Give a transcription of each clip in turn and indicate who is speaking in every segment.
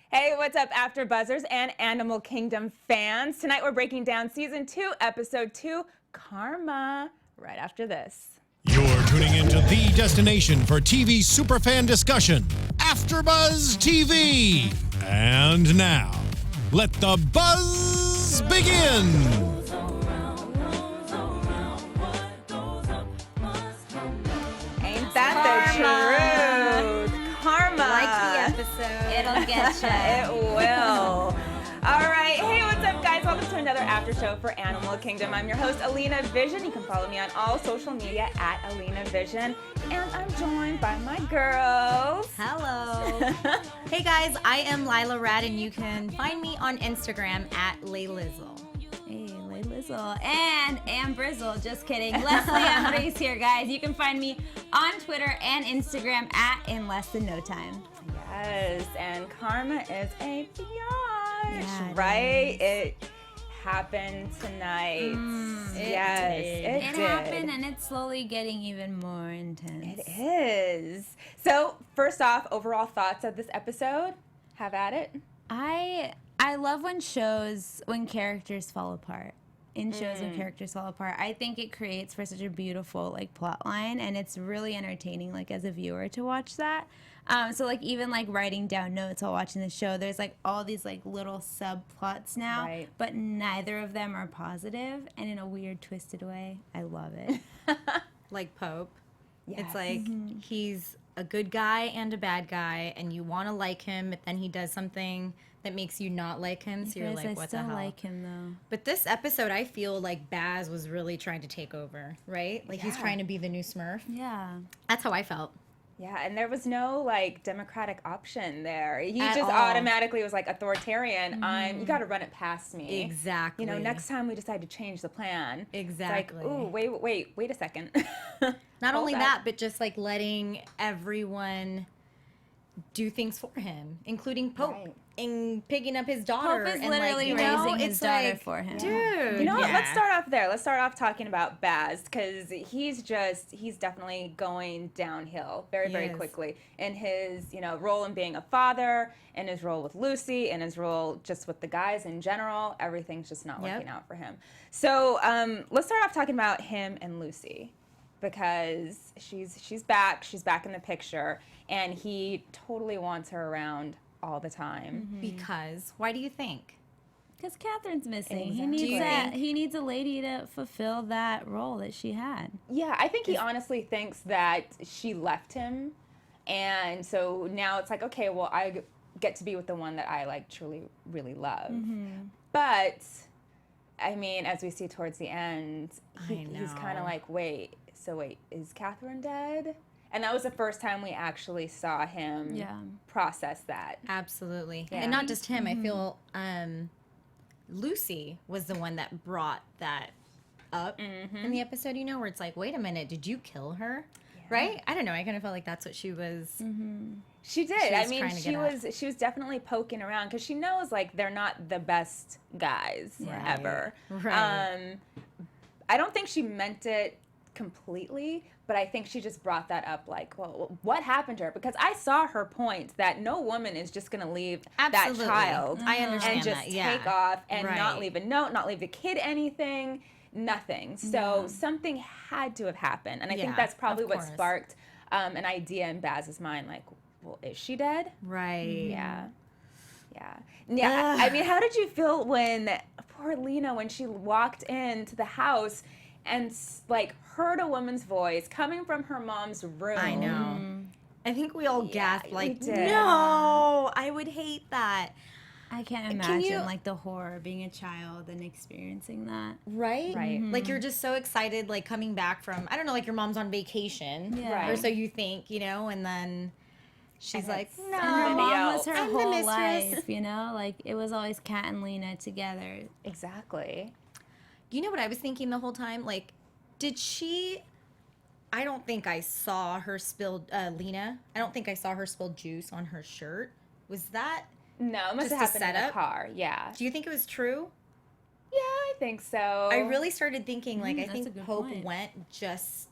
Speaker 1: Hey, what's up, AfterBuzzers and Animal Kingdom fans? Tonight we're breaking down Season 2, Episode 2, Karma, right after this.
Speaker 2: You're tuning into the destination for TV superfan discussion, AfterBuzz TV. And now, let the buzz begin.
Speaker 1: Ain't that the truth? Karma.
Speaker 3: Like the episode.
Speaker 4: It'll get you.
Speaker 1: It will. All right. Hey, what's up, guys? Welcome to another after show for Animal Kingdom. I'm your host, Alina Vission. You can follow me on all social media at Alina Vission. And I'm joined by my girls.
Speaker 4: Hello. Hey, guys. I am Layla Raad, and you can find me on Instagram at Laylizzle.
Speaker 3: Hey, Laylizzle and Ambriz. Just kidding. Leslie Ambriz here, guys. You can find me on Twitter and Instagram at In Less Than No Time.
Speaker 1: Yes, and Karma is a biatch,
Speaker 3: Yeah,
Speaker 1: right? It happened tonight. Yes, it did.
Speaker 3: happened, and it's slowly getting even more intense.
Speaker 1: It is. So, first off, overall thoughts of this episode? Have at it.
Speaker 3: I love when characters fall apart. In shows when characters fall apart, I think it creates for such a beautiful plot line, and it's really entertaining as a viewer to watch that. So even writing down notes while watching the show, there's all these little subplots now,
Speaker 1: Right.
Speaker 3: but neither of them are positive, and in a weird twisted way, I love it.
Speaker 4: Like Pope.
Speaker 1: Yes.
Speaker 4: It's like he's a good guy and a bad guy, and you want to like him, but then he does something that makes you not like him, so you're
Speaker 3: Because
Speaker 4: like,
Speaker 3: I
Speaker 4: what the
Speaker 3: still
Speaker 4: hell?
Speaker 3: like him though.
Speaker 4: But this episode, I feel like Baz was really trying to take over, right? He's
Speaker 1: Yeah.
Speaker 4: trying to be the new Smurf.
Speaker 3: Yeah.
Speaker 4: That's how I felt.
Speaker 1: Yeah, and there was no democratic option there. He
Speaker 4: At
Speaker 1: just
Speaker 4: all.
Speaker 1: automatically was authoritarian. You got to run it past me.
Speaker 4: Exactly.
Speaker 1: Next time we decide to change the plan.
Speaker 4: Exactly.
Speaker 1: It's like, ooh, wait a second.
Speaker 4: Not
Speaker 1: Hold
Speaker 4: only
Speaker 1: up.
Speaker 4: that, but just letting everyone do things for him, incling Pope,
Speaker 1: Right.
Speaker 4: and picking up his daughter.
Speaker 3: Pope is
Speaker 4: and
Speaker 3: literally raising his daughter for him.
Speaker 4: Dude,
Speaker 1: You know what?
Speaker 4: yeah.
Speaker 1: Let's start off there. Let's start off talking about Baz, because he's definitely going downhill very, very
Speaker 4: Yes.
Speaker 1: quickly in his, role in being a father, in his role with Lucy, in his role just with the guys in general. Everything's just not
Speaker 4: Yep.
Speaker 1: working out for him. So let's start off talking about him and Lucy, because she's back in the picture, and he totally wants her around all the time.
Speaker 4: Because why do you think?
Speaker 3: Because Catherine's missing.
Speaker 1: Exactly.
Speaker 3: He
Speaker 1: Do you
Speaker 3: needs he needs a lady to fulfill that role that she had.
Speaker 1: Yeah, I think he honestly thinks that she left him, and so now it's like, okay, well, I get to be with the one that I truly, really love. But I mean, as we see towards the end, he's kind of like, wait, is Catherine dead? And that was the first time we actually saw him process that.
Speaker 4: Absolutely.
Speaker 1: Yeah.
Speaker 4: And not just him. I feel Lucy was the one that brought that up in the episode, where it's like, wait a minute, did you kill her? Right? I don't know. I kind of felt like that's what she was.
Speaker 1: She did.
Speaker 4: She
Speaker 1: I
Speaker 4: was
Speaker 1: mean,
Speaker 4: trying to
Speaker 1: she
Speaker 4: get
Speaker 1: was definitely poking around, because she knows they're not the best guys ever.
Speaker 4: Right.
Speaker 1: I don't think she meant it completely, but I think she just brought that up, well, what happened to her? Because I saw her point that no woman is just going to leave
Speaker 4: Absolutely.
Speaker 1: that child
Speaker 4: I understand
Speaker 1: and just
Speaker 4: that, yeah.
Speaker 1: take off and not
Speaker 4: Right.
Speaker 1: leave a note, not leave the kid anything, nothing. So something had to have happened, and I think
Speaker 4: Yeah,
Speaker 1: that's probably
Speaker 4: of
Speaker 1: what
Speaker 4: course.
Speaker 1: sparked an idea in Baz's mind, well, is she dead?
Speaker 4: Right.
Speaker 1: Yeah. I mean, how did you feel when poor Lena, when she walked into the house and heard a woman's voice coming from her mom's room?
Speaker 4: I know. I think we all gasped
Speaker 1: we did.
Speaker 4: no, I would hate that.
Speaker 3: I can't
Speaker 4: Can you-
Speaker 3: imagine the horror of being a child and experiencing that.
Speaker 4: Right?
Speaker 1: Right.
Speaker 4: You're just so excited, coming back from, I don't know, your mom's on vacation.
Speaker 3: Yeah.
Speaker 4: Or so you think, and then she's
Speaker 1: And
Speaker 4: like,
Speaker 1: it's
Speaker 4: no.
Speaker 3: And her
Speaker 1: Somebody
Speaker 3: mom was
Speaker 1: else.
Speaker 3: her
Speaker 4: I'm the
Speaker 3: whole
Speaker 4: mistress.
Speaker 3: life, it was always Kat and Lena together.
Speaker 1: Exactly.
Speaker 4: You know what I was thinking the whole time? Did she... I don't think I saw her spill... Lena, I don't think I saw her spill juice on her shirt. Was that...
Speaker 1: No, it must
Speaker 4: Just
Speaker 1: have
Speaker 4: a
Speaker 1: happened in the
Speaker 4: setup?
Speaker 1: car. Yeah.
Speaker 4: Do you think it was true?
Speaker 1: Yeah, I think so.
Speaker 4: I really started thinking, I
Speaker 3: that's a
Speaker 4: think
Speaker 3: good
Speaker 4: Pope
Speaker 3: point.
Speaker 4: went just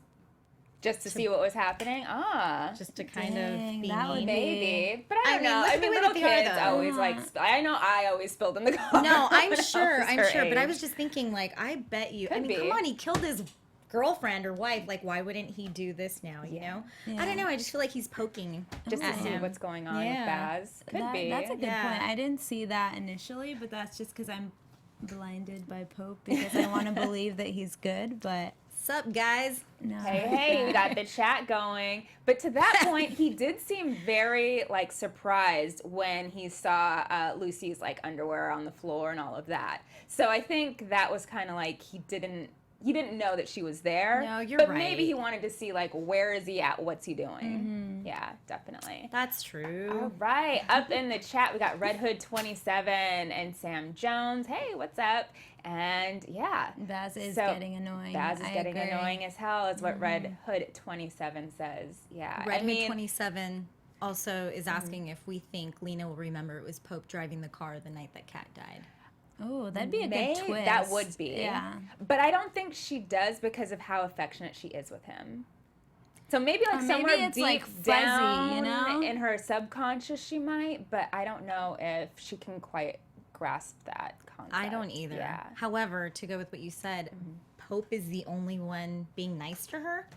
Speaker 1: Just to see what was happening?
Speaker 4: Just to kind of be
Speaker 3: that would
Speaker 4: mean.
Speaker 1: Maybe. But I don't know.
Speaker 4: look
Speaker 1: I
Speaker 4: at the
Speaker 1: mean,
Speaker 4: way
Speaker 1: little
Speaker 4: that they are,
Speaker 1: kids
Speaker 4: though.
Speaker 1: always like, I know I always spilled in the car.
Speaker 4: No, I'm
Speaker 1: when I
Speaker 4: sure.
Speaker 1: was
Speaker 4: I'm
Speaker 1: her
Speaker 4: sure. But I
Speaker 1: age.
Speaker 4: was just thinking, like, I bet you. I
Speaker 1: Could
Speaker 4: mean,
Speaker 1: be.
Speaker 4: come on, he killed his girlfriend or wife. Like, why wouldn't he do this now? You know?
Speaker 3: Yeah.
Speaker 4: I don't know. I just feel like he's poking.
Speaker 1: Just to
Speaker 4: at
Speaker 1: see
Speaker 4: him.
Speaker 1: what's going on
Speaker 4: Yeah.
Speaker 1: with Baz. Could be.
Speaker 3: That's a good
Speaker 4: Yeah.
Speaker 3: point. I didn't see that initially, but that's just because I'm blinded by Pope because I want to believe that he's good, but
Speaker 4: Sup, guys?
Speaker 3: no.
Speaker 1: Hey, we got the chat going. But to that point, he did seem very like surprised when he saw Lucy's like underwear on the floor and all of that. So I think that was kind of like he didn't know that she was there.
Speaker 4: No, you're
Speaker 1: but
Speaker 4: right.
Speaker 1: maybe he wanted to see like where is he at? What's he doing? Yeah, definitely.
Speaker 4: That's true.
Speaker 1: All right, up in the chat we got Red Hood 27 and Sam Jones. Hey, what's up? And yeah,
Speaker 3: Baz is
Speaker 1: So,
Speaker 3: getting annoying.
Speaker 1: Baz is
Speaker 3: I
Speaker 1: getting
Speaker 3: agree.
Speaker 1: annoying as hell, is what Red Hood 27 says. Yeah,
Speaker 4: Red
Speaker 1: I mean,
Speaker 4: Hood 27 also is asking if we think Lena will remember it was Pope driving the car the night that Kat died.
Speaker 3: Oh, that'd be a
Speaker 1: May-
Speaker 3: good twist.
Speaker 1: that would be.
Speaker 3: Yeah.
Speaker 1: But I don't think she does because of how affectionate she is with him. So maybe like
Speaker 3: Or maybe
Speaker 1: somewhere
Speaker 3: it's,
Speaker 1: deep
Speaker 3: like, fuzzy,
Speaker 1: down
Speaker 3: you know?
Speaker 1: in her subconscious she might, but I don't know if she can quite grasp that concept.
Speaker 4: I don't either.
Speaker 1: Yeah.
Speaker 4: However, to go with what you said, Pope is the only one being nice to her,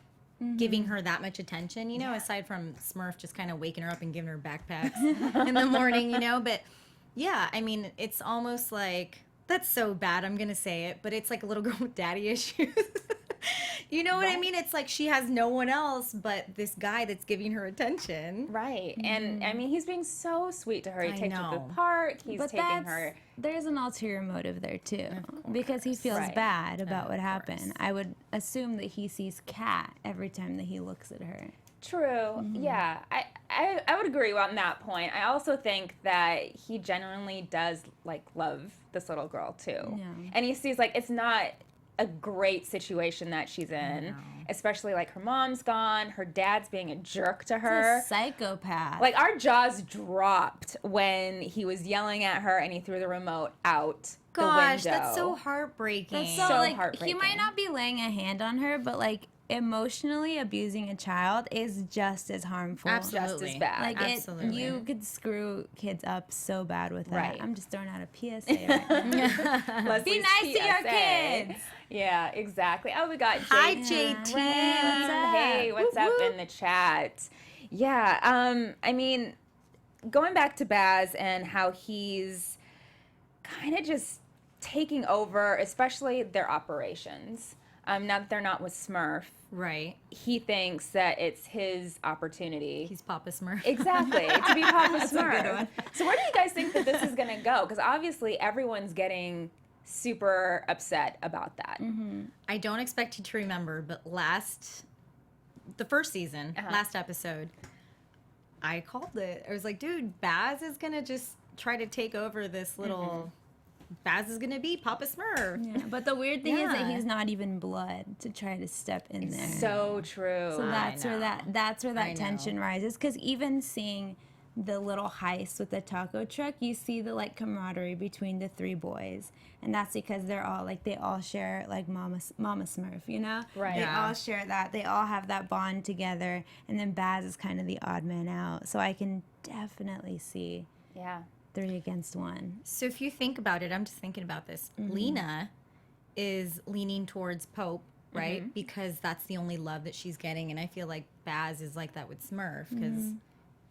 Speaker 4: giving her that much attention, you know, aside from Smurf just kind of waking her up and giving her backpacks in the morning, you know. But yeah, I mean, it's almost like, that's so bad, I'm going to say it, but it's like a little girl with daddy issues. You know what I mean? It's like she has no one else but this guy that's giving her attention.
Speaker 1: Right. And I mean, he's being so sweet to her. He
Speaker 4: I
Speaker 1: takes her to
Speaker 4: know.
Speaker 1: the park. He's
Speaker 3: But
Speaker 1: taking her.
Speaker 3: there's an ulterior motive there too, because he feels
Speaker 1: Right.
Speaker 3: bad about what
Speaker 4: Of
Speaker 3: happened.
Speaker 4: course.
Speaker 3: I would assume that he sees Kat every time that he looks at her.
Speaker 1: True. Yeah. I would agree on that point. I also think that he genuinely does like love this little girl too.
Speaker 3: Yeah.
Speaker 1: And he sees like it's not a great situation that she's in, especially like her mom's gone, her dad's being a jerk to her.
Speaker 3: He's a psychopath.
Speaker 1: Like our jaws dropped when he was yelling at her and he threw the remote out
Speaker 4: Gosh,
Speaker 1: the window.
Speaker 4: that's so heartbreaking.
Speaker 3: That's so,
Speaker 1: so
Speaker 3: like, he
Speaker 1: heartbreaking.
Speaker 3: might not be laying a hand on her, but like emotionally abusing a child is just as harmful.
Speaker 4: Absolutely.
Speaker 1: just as bad.
Speaker 3: Like
Speaker 4: Absolutely.
Speaker 3: you could screw kids up so bad with that.
Speaker 1: Right.
Speaker 3: I'm just throwing out a PSA right now. Be
Speaker 1: Leslie's
Speaker 3: nice to your
Speaker 1: PSA.
Speaker 3: kids.
Speaker 1: Yeah, exactly. Oh, we got
Speaker 4: Hi,
Speaker 1: JT.
Speaker 4: JT.
Speaker 3: What's up?
Speaker 1: Hey, what's
Speaker 4: Whoop,
Speaker 1: up
Speaker 4: whoop.
Speaker 1: in the chat? Yeah, I mean, going back to Baz and how he's kind of just taking over, especially their operations. Now that they're not with Smurf,
Speaker 4: Right.
Speaker 1: he thinks that it's his opportunity.
Speaker 4: He's Papa Smurf.
Speaker 1: Exactly, to be Papa
Speaker 3: a good
Speaker 1: Smurf.
Speaker 3: one.
Speaker 1: So where do you guys think that this is going to go? Because obviously everyone's getting super upset about that.
Speaker 4: I don't expect you to remember, but the first season, last episode, I called it. I was like, dude, Baz is going to just try to take over this little... Baz is going to be Papa Smurf.
Speaker 3: Yeah, but the weird thing is that
Speaker 4: Yeah.
Speaker 3: he's not even blood to try to step in there.
Speaker 1: So true.
Speaker 3: So that's where
Speaker 4: know.
Speaker 3: that's where
Speaker 4: I
Speaker 3: that
Speaker 4: know.
Speaker 3: tension rises, because even seeing the little heist with the taco truck, you see the like camaraderie between the three boys, and that's because they're all like they all share like Mama Smurf, you know?
Speaker 1: Right.
Speaker 3: They
Speaker 4: Yeah.
Speaker 3: all share that. They all have that bond together, and then Baz is kind of the odd man out. So I can definitely see
Speaker 1: Yeah.
Speaker 3: 3 against 1.
Speaker 4: So if you think about it, I'm just thinking about this. Lena is leaning towards Pope, right? Because that's the only love that she's getting. And I feel like Baz is like that with Smurf, because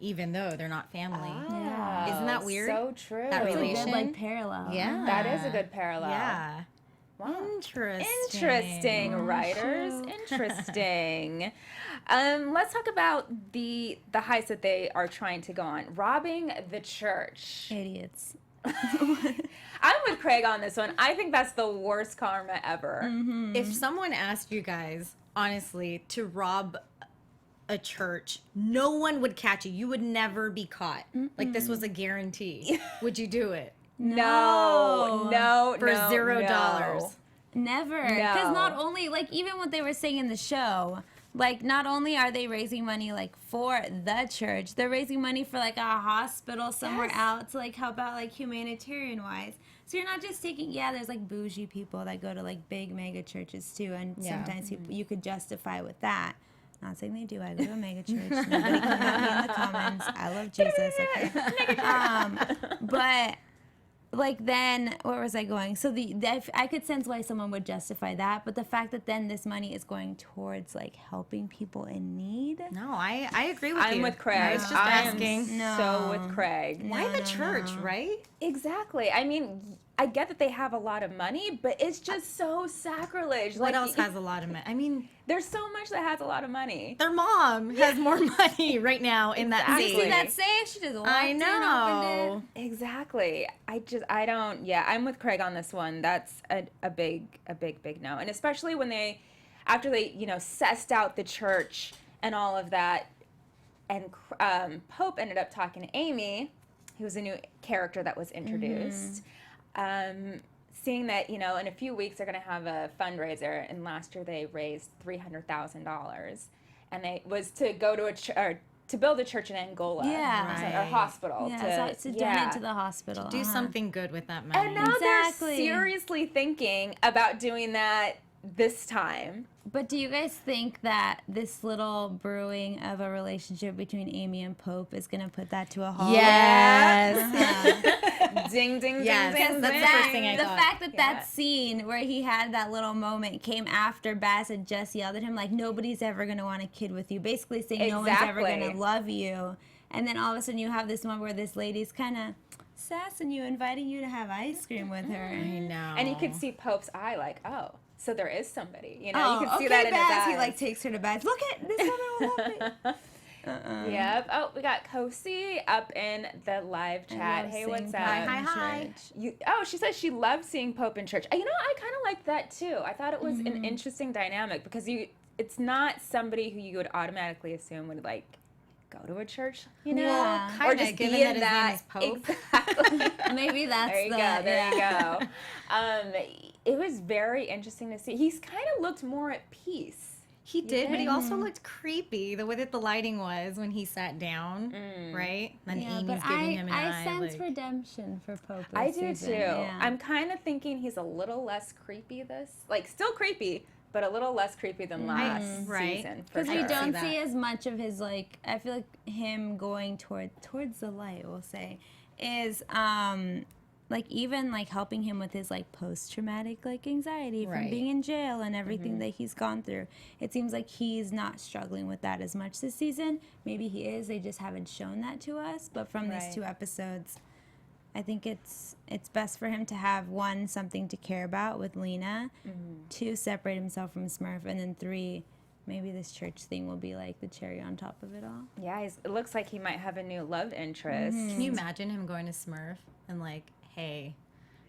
Speaker 4: even though they're not family.
Speaker 1: Yeah.
Speaker 4: Isn't that weird?
Speaker 1: So true.
Speaker 4: That
Speaker 3: It's a
Speaker 4: relation.
Speaker 3: good like parallel.
Speaker 4: Yeah.
Speaker 1: That is a good parallel.
Speaker 4: Yeah.
Speaker 1: Wow.
Speaker 4: Interesting.
Speaker 1: Interesting, writers. Interesting. Let's talk about the heist that they are trying to go on. Robbing the church.
Speaker 3: Idiots.
Speaker 1: I'm with Craig on this one. I think that's the worst karma ever.
Speaker 4: If someone asked you guys, honestly, to rob a church, no one would catch you. You would never be caught. Like this was a guarantee. Would you do it?
Speaker 1: No.
Speaker 4: For $0.
Speaker 3: Never. Because
Speaker 1: No.
Speaker 3: not only, like, even what they were saying in the show, like, not only are they raising money, like, for the church, they're raising money for, like, a hospital somewhere
Speaker 1: Yes.
Speaker 3: out to, like, help out, like, humanitarian-wise. So you're not just taking, there's, like, bougie people that go to, like, big mega churches, too, and
Speaker 4: Yeah.
Speaker 3: sometimes you could justify with that. Not saying they do. I go to a mega church. Nobody come at me in the comments. I love Jesus. Okay. But like then, where was I going? So I could sense why someone would justify that, but the fact that then this money is going towards like helping people in need.
Speaker 4: No, I agree with you.
Speaker 1: I'm with Craig.
Speaker 4: I was just asking.
Speaker 1: So with Craig.
Speaker 4: Why the church, right?
Speaker 1: Exactly. I mean, I get that they have a lot of money, but it's just so sacrilege.
Speaker 4: What else has a lot of money? I mean,
Speaker 1: there's so much that has a lot of money.
Speaker 4: their mom has more money right now in that
Speaker 1: Exactly.
Speaker 4: scene.
Speaker 3: See that safe? She just walked
Speaker 4: I
Speaker 3: in,
Speaker 4: know.
Speaker 3: opened it.
Speaker 1: Exactly. I don't, yeah, I'm with Craig on this one. That's a big no. And especially when after they, sussed out the church and all of that, and Pope ended up talking to Amy, who was a new character that was introduced. Seeing that, in a few weeks they're going to have a fundraiser, and last year they raised $300,000, and they was to go to to build a church in Angola,
Speaker 3: Yeah.
Speaker 1: or hospital,
Speaker 3: To donate to the hospital.
Speaker 4: Do something good with that money.
Speaker 1: And now they're seriously thinking about doing that this time.
Speaker 3: But do you guys think that this little brewing of a relationship between Amy and Pope is going to put that to a halt?
Speaker 4: Yes.
Speaker 1: Ding, ding,
Speaker 4: Yes.
Speaker 1: ding, ding,
Speaker 4: That's
Speaker 1: ding.
Speaker 4: the first thing I
Speaker 3: The
Speaker 4: thought.
Speaker 3: fact that that scene where he had that little moment came after Baz had just yelled at him, like, nobody's ever going to want a kid with you. Basically saying no one's ever going to love you. And then all of a sudden you have this moment where this lady's kind of sassing you, inviting you to have ice cream with her.
Speaker 4: I know.
Speaker 1: And you could see Pope's eye like, oh, so there is somebody. You
Speaker 3: Oh,
Speaker 1: can see
Speaker 3: okay,
Speaker 1: that in his
Speaker 3: Baz.
Speaker 1: eyes.
Speaker 3: He like takes her to Baz. Look at this woman will love me.
Speaker 1: Yep. Oh, we got Kosi up in the live chat. Hey, what's up?
Speaker 4: Hi.
Speaker 1: She says she loves seeing Pope in church. I kind of liked that too. I thought it was an interesting dynamic because it's not somebody who you would automatically assume would like go to a church,
Speaker 3: Yeah.
Speaker 1: or
Speaker 4: Kinda,
Speaker 1: just
Speaker 4: given
Speaker 1: be in
Speaker 4: that his name is Pope.
Speaker 1: Exactly.
Speaker 3: Maybe that's
Speaker 1: There you go. There you go. It was very interesting to see. He's kind of looked more at peace.
Speaker 4: He did, but he also looked creepy the way that the lighting was when he sat down, right? Then Amy's giving him an eye.
Speaker 3: I sense redemption for Pope.
Speaker 1: I do too.
Speaker 3: Yeah.
Speaker 1: I'm kind of thinking he's a little less creepy still creepy, but a little less creepy than last season.
Speaker 3: Because we
Speaker 1: sure.
Speaker 3: don't see as much of his, like, I feel like him going towards the light, we'll say, is like even like helping him with his like post-traumatic like anxiety from being in jail and everything that he's gone through. It seems like he's not struggling with that as much this season. Maybe he is, they just haven't shown that to us. But from these 2 episodes, I think it's best for him to have 1, something to care about with Lena, 2, separate himself from Smurf, and then 3, maybe this church thing will be like the cherry on top of it all.
Speaker 1: Yeah, it looks like he might have a new love interest.
Speaker 4: Can you imagine him going to Smurf and like, hey,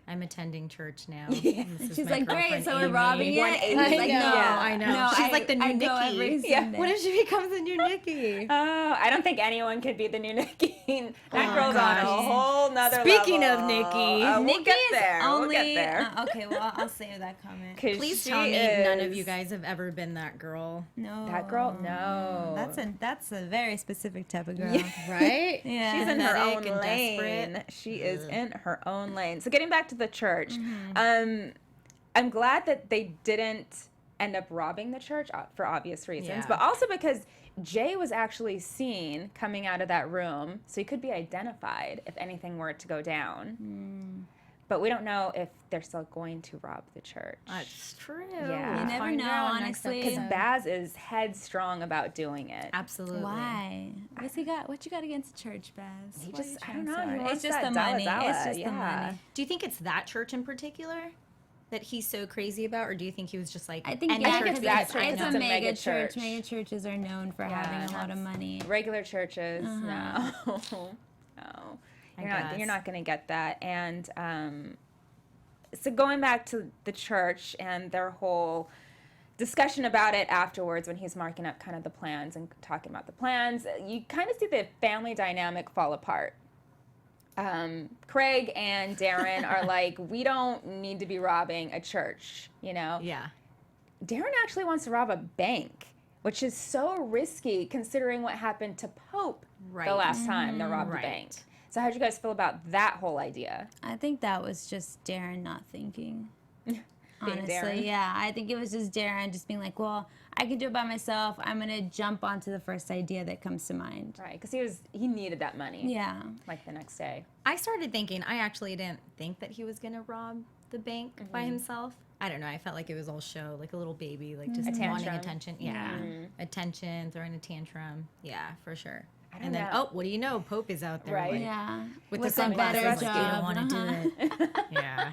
Speaker 4: I'm attending church now.
Speaker 1: Yeah.
Speaker 4: This is
Speaker 3: She's
Speaker 4: my
Speaker 3: like, great,
Speaker 4: girlfriend,
Speaker 3: so we're
Speaker 4: Amy."
Speaker 3: robbing it? And he's like, no,
Speaker 4: I know.
Speaker 3: no,
Speaker 4: She's like the new
Speaker 3: I
Speaker 4: Nikki.
Speaker 3: go every Sunday.
Speaker 4: What if she becomes the new Nikki?
Speaker 1: Oh, I don't think anyone could be the new Nikki. That
Speaker 4: Oh,
Speaker 1: girl's on a
Speaker 4: gosh.
Speaker 1: whole nother
Speaker 4: Speaking
Speaker 1: level.
Speaker 4: of Nikki,
Speaker 1: we'll
Speaker 3: Nikki
Speaker 1: get
Speaker 3: is
Speaker 1: there.
Speaker 3: only,
Speaker 1: We'll get there.
Speaker 3: okay, well, I'll save that comment.
Speaker 1: 'Cause
Speaker 4: Please
Speaker 1: she
Speaker 4: tell me
Speaker 1: is-
Speaker 4: none of you guys have ever been that girl.
Speaker 3: No.
Speaker 1: That girl, no.
Speaker 3: That's a very specific type of girl.
Speaker 4: Right?
Speaker 3: Yeah.
Speaker 1: She's in her own
Speaker 4: Pathetic and
Speaker 1: lane.
Speaker 4: desperate.
Speaker 1: She is in her own lane. So getting back to the church, I'm glad that they didn't end up robbing the church for obvious reasons,
Speaker 4: Yeah.
Speaker 1: but also because Jay was actually seen coming out of that room, so he could be identified if anything were to go down. But we don't know if they're still going to rob the church.
Speaker 4: That's true.
Speaker 1: Yeah.
Speaker 3: You never
Speaker 4: Find
Speaker 3: know,
Speaker 4: out next
Speaker 3: honestly.
Speaker 1: Because
Speaker 4: episode.
Speaker 1: Baz is headstrong about doing it.
Speaker 4: Absolutely.
Speaker 3: Why? What you got against the church, Baz?
Speaker 1: He
Speaker 3: Why are you
Speaker 1: just, I
Speaker 3: trying
Speaker 1: don't
Speaker 3: so
Speaker 1: know. He
Speaker 3: hard?
Speaker 1: wants
Speaker 3: It's just
Speaker 1: that
Speaker 3: the money.
Speaker 1: dollar,
Speaker 3: It's just the
Speaker 1: yeah.
Speaker 3: money.
Speaker 4: Do you think it's that church in particular that he's so crazy about, or do you think he was just like,
Speaker 3: I think
Speaker 4: any
Speaker 3: yeah,
Speaker 4: church
Speaker 1: it's
Speaker 4: because
Speaker 1: that church.
Speaker 3: it's
Speaker 1: It's
Speaker 3: a
Speaker 1: a
Speaker 3: mega
Speaker 1: mega
Speaker 3: church.
Speaker 1: church.
Speaker 3: Mega churches are known for having a lot of money.
Speaker 1: Regular churches, no. No. You're not going to get that. And so going back to the church and their whole discussion about it afterwards when he's marking up kind of the plans and talking about the plans, you kind of see the family dynamic fall apart. Craig and Darren are like, we don't need to be robbing a church,
Speaker 4: Yeah.
Speaker 1: Darren actually wants to rob a bank, which is so risky considering what happened to Pope the last time they robbed the bank. So how'd you guys feel about that whole idea?
Speaker 3: I think that was just Darren not thinking.
Speaker 1: being
Speaker 3: honestly.
Speaker 1: Darren.
Speaker 3: Yeah, I think it was just Darren just being like, well, I can do it by myself. I'm going to jump onto the first idea that comes to mind.
Speaker 1: Right, because he needed that money.
Speaker 3: Yeah.
Speaker 1: Like the next day.
Speaker 4: I started thinking, I actually didn't think that he was going to rob the bank by himself. I don't know. I felt like it was all show, like a little baby, like just wanting attention. Yeah. Attention, throwing a tantrum. Yeah, for sure. And then,
Speaker 1: know.
Speaker 4: oh, what do you know? Pope is out there.
Speaker 1: Right.
Speaker 4: Like,
Speaker 3: Yeah.
Speaker 4: with the
Speaker 3: some better
Speaker 4: sunglasses, like, you
Speaker 3: job.
Speaker 4: don't want to do it. Yeah.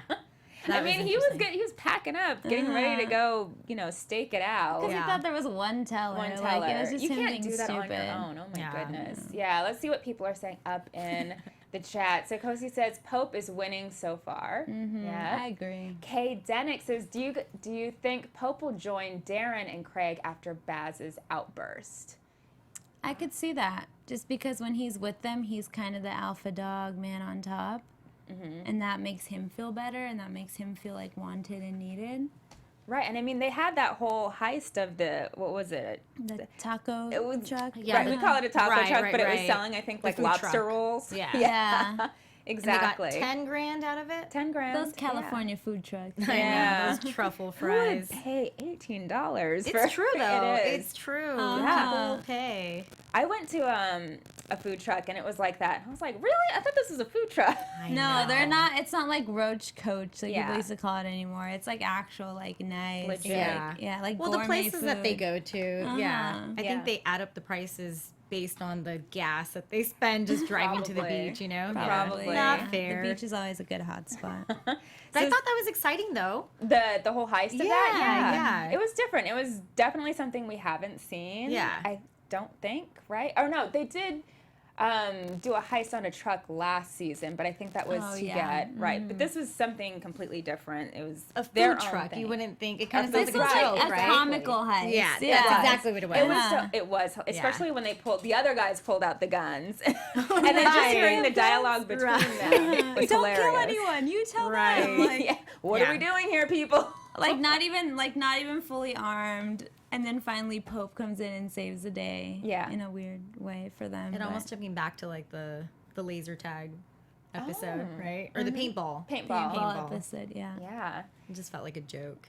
Speaker 1: I mean, he was good. He was packing up, getting ready to go, stake it out.
Speaker 3: Because he thought there was one teller.
Speaker 1: One
Speaker 3: Like,
Speaker 1: teller.
Speaker 3: it was just
Speaker 1: You
Speaker 3: him
Speaker 1: can't
Speaker 3: being
Speaker 1: do that
Speaker 3: stupid.
Speaker 1: on your own. Oh my
Speaker 4: Yeah.
Speaker 1: goodness. Yeah, let's see what people are saying up in the chat. So Cody says Pope is winning so far. Yeah.
Speaker 3: I agree.
Speaker 1: Kay Denick says, do you think Pope will join Darren and Craig after Baz's outburst?
Speaker 3: I could see that. Just because when he's with them, he's kind of the alpha dog, man on top. And that makes him feel better, and that makes him feel like wanted and needed.
Speaker 1: Right, and I mean, they had that whole heist of what was it?
Speaker 3: The taco
Speaker 1: It was,
Speaker 3: truck.
Speaker 4: Yeah,
Speaker 1: right, we call it a taco
Speaker 4: Right,
Speaker 1: truck,
Speaker 4: right,
Speaker 1: but it was
Speaker 4: right.
Speaker 1: selling, I think, like
Speaker 4: food
Speaker 1: lobster
Speaker 4: truck.
Speaker 1: rolls.
Speaker 4: Yeah.
Speaker 3: Yeah.
Speaker 1: Exactly.
Speaker 4: And they got 10 grand out of it?
Speaker 1: 10 grand.
Speaker 3: Those California food trucks.
Speaker 1: Yeah.
Speaker 4: Those truffle
Speaker 1: Who would
Speaker 4: fries.
Speaker 1: pay $18 for
Speaker 4: It's true, though.
Speaker 1: It is.
Speaker 4: It's true.
Speaker 3: Yeah.
Speaker 4: People will pay.
Speaker 1: I went to a food truck and it was like that. I was like, really? I thought this was a food truck.
Speaker 4: I
Speaker 3: No,
Speaker 4: know.
Speaker 3: they're not. It's not like Roach Coach, like
Speaker 1: Yeah.
Speaker 3: people used to call it anymore. It's like actual, like nice.
Speaker 1: Legit.
Speaker 4: Yeah.
Speaker 3: Like, yeah, like
Speaker 4: Well, the
Speaker 3: gourmet
Speaker 4: places that they
Speaker 3: food.
Speaker 4: go to, yeah. I
Speaker 1: Yeah.
Speaker 4: think they add up the prices based on the gas that they spend just driving to the
Speaker 1: Probably.
Speaker 4: beach, you know?
Speaker 1: Probably.
Speaker 4: Not
Speaker 3: Yeah,
Speaker 4: fair.
Speaker 3: The beach is always a good hot spot.
Speaker 4: But I thought that was exciting, though.
Speaker 1: The whole heist of that?
Speaker 4: Yeah.
Speaker 1: It was different. It was definitely something we haven't seen.
Speaker 4: Yeah.
Speaker 1: I don't think, right? Or no, they did do a heist on a truck last season, but I think that was
Speaker 3: Oh,
Speaker 1: to
Speaker 3: yeah.
Speaker 1: get, right. But this was something completely different. It was
Speaker 4: A
Speaker 1: their
Speaker 4: food
Speaker 1: own
Speaker 4: truck,
Speaker 1: thing.
Speaker 4: you wouldn't think. It kind of
Speaker 1: food
Speaker 4: sounds
Speaker 3: This
Speaker 4: like
Speaker 3: was
Speaker 4: a
Speaker 3: like
Speaker 4: joke,
Speaker 3: a
Speaker 4: right?
Speaker 3: comical heist.
Speaker 4: Yeah,
Speaker 3: Yeah.
Speaker 4: that's exactly what it was.
Speaker 1: It was,
Speaker 3: Yeah.
Speaker 1: it was, especially when the other guys pulled out the guns. and then just
Speaker 4: right.
Speaker 1: hearing the dialogue between them was
Speaker 3: Don't
Speaker 1: hilarious.
Speaker 3: kill anyone. You tell
Speaker 4: Right.
Speaker 3: them. Like,
Speaker 1: Yeah. What are we doing here, people?
Speaker 3: like not even fully armed, and then finally Pope comes in and saves the day.
Speaker 1: Yeah.
Speaker 3: In a weird way for them.
Speaker 4: It
Speaker 3: but-
Speaker 4: almost took me back to like the laser tag episode, right? Or the paintball.
Speaker 1: Paintball.
Speaker 3: Paintball episode. Yeah.
Speaker 1: Yeah.
Speaker 4: It just felt like a joke.